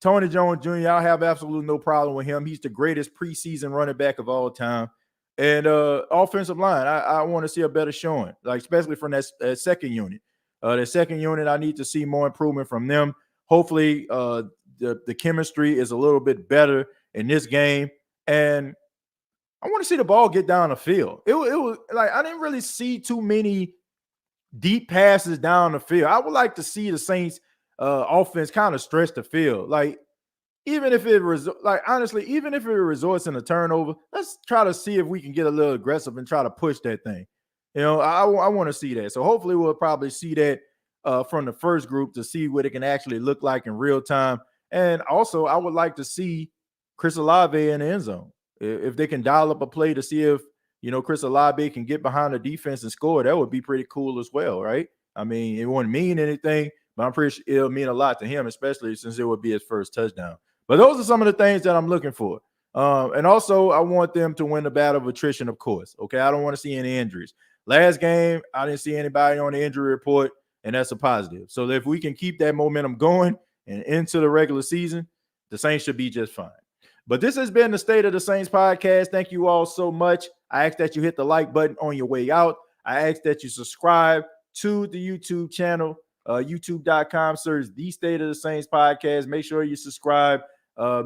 Tony Jones Jr., I have absolutely no problem with him. He's the greatest preseason running back of all time. And offensive line, I want to see a better showing, like especially from that second unit. The second unit, I need to see more improvement from them. Hopefully, the chemistry is a little bit better in this game. And I want to see the ball get down the field. It was like I didn't really see too many deep passes down the field. I would like to see the Saints offense kind of stretch the field. Like, even if it even if it results in a turnover, let's try to see if we can get a little aggressive and try to push that thing. You know, I want to see that. So hopefully we'll probably see that from the first group to see what it can actually look like in real time. And also, I would like to see Chris Olave in the end zone. If they can dial up a play to see if, you know, Chris Olave can get behind the defense and score, that would be pretty cool as well, right? I mean, it wouldn't mean anything, but I'm pretty sure it'll mean a lot to him, especially since it would be his first touchdown. But those are some of the things that I'm looking for. And also, I want them to win the battle of attrition, of course. Okay, I don't want to see any injuries. Last game, I didn't see anybody on the injury report, and that's a positive. So if we can keep that momentum going and into the regular season, the Saints should be just fine. But this has been the State of the Saints podcast. Thank you all so much. I ask that you hit the like button on your way out. I ask that you subscribe to the YouTube channel, youtube.com, search the State of the Saints podcast. Make sure you subscribe.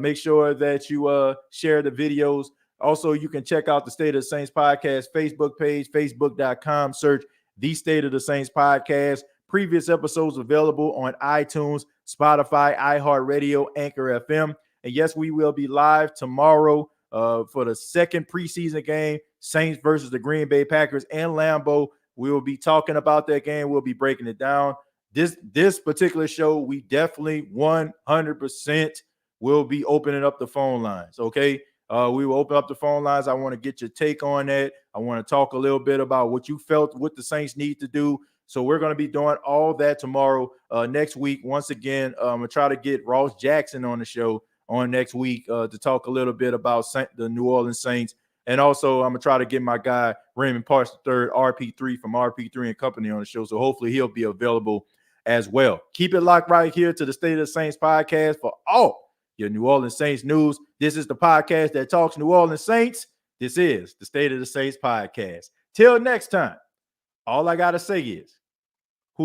Make sure that you share the videos. Also, you can check out the State of the Saints podcast Facebook page, facebook.com, search the State of the Saints podcast. Previous episodes available on iTunes, Spotify, iHeartRadio, Anchor FM. And yes, we will be live tomorrow for the second preseason game, Saints versus the Green Bay Packers and Lambeau. We will be talking about that game. We'll be breaking it down. This particular show, we definitely 100% will be opening up the phone lines, okay? We will open up the phone lines. I want to get your take on that. I want to talk a little bit about what you felt, what the Saints need to do. So we're going to be doing all that tomorrow. Next week, once again, I'm going to try to get Ross Jackson on the show on next week to talk a little bit about the New Orleans Saints. And also, I'm going to try to get my guy, Raymond Parks III, RP3 from RP3 and Company on the show. So hopefully he'll be available as well. Keep it locked right here to the State of the Saints podcast for all your New Orleans Saints news. This is the podcast that talks New Orleans Saints. This is the State of the Saints podcast. Till next time, all I got to say is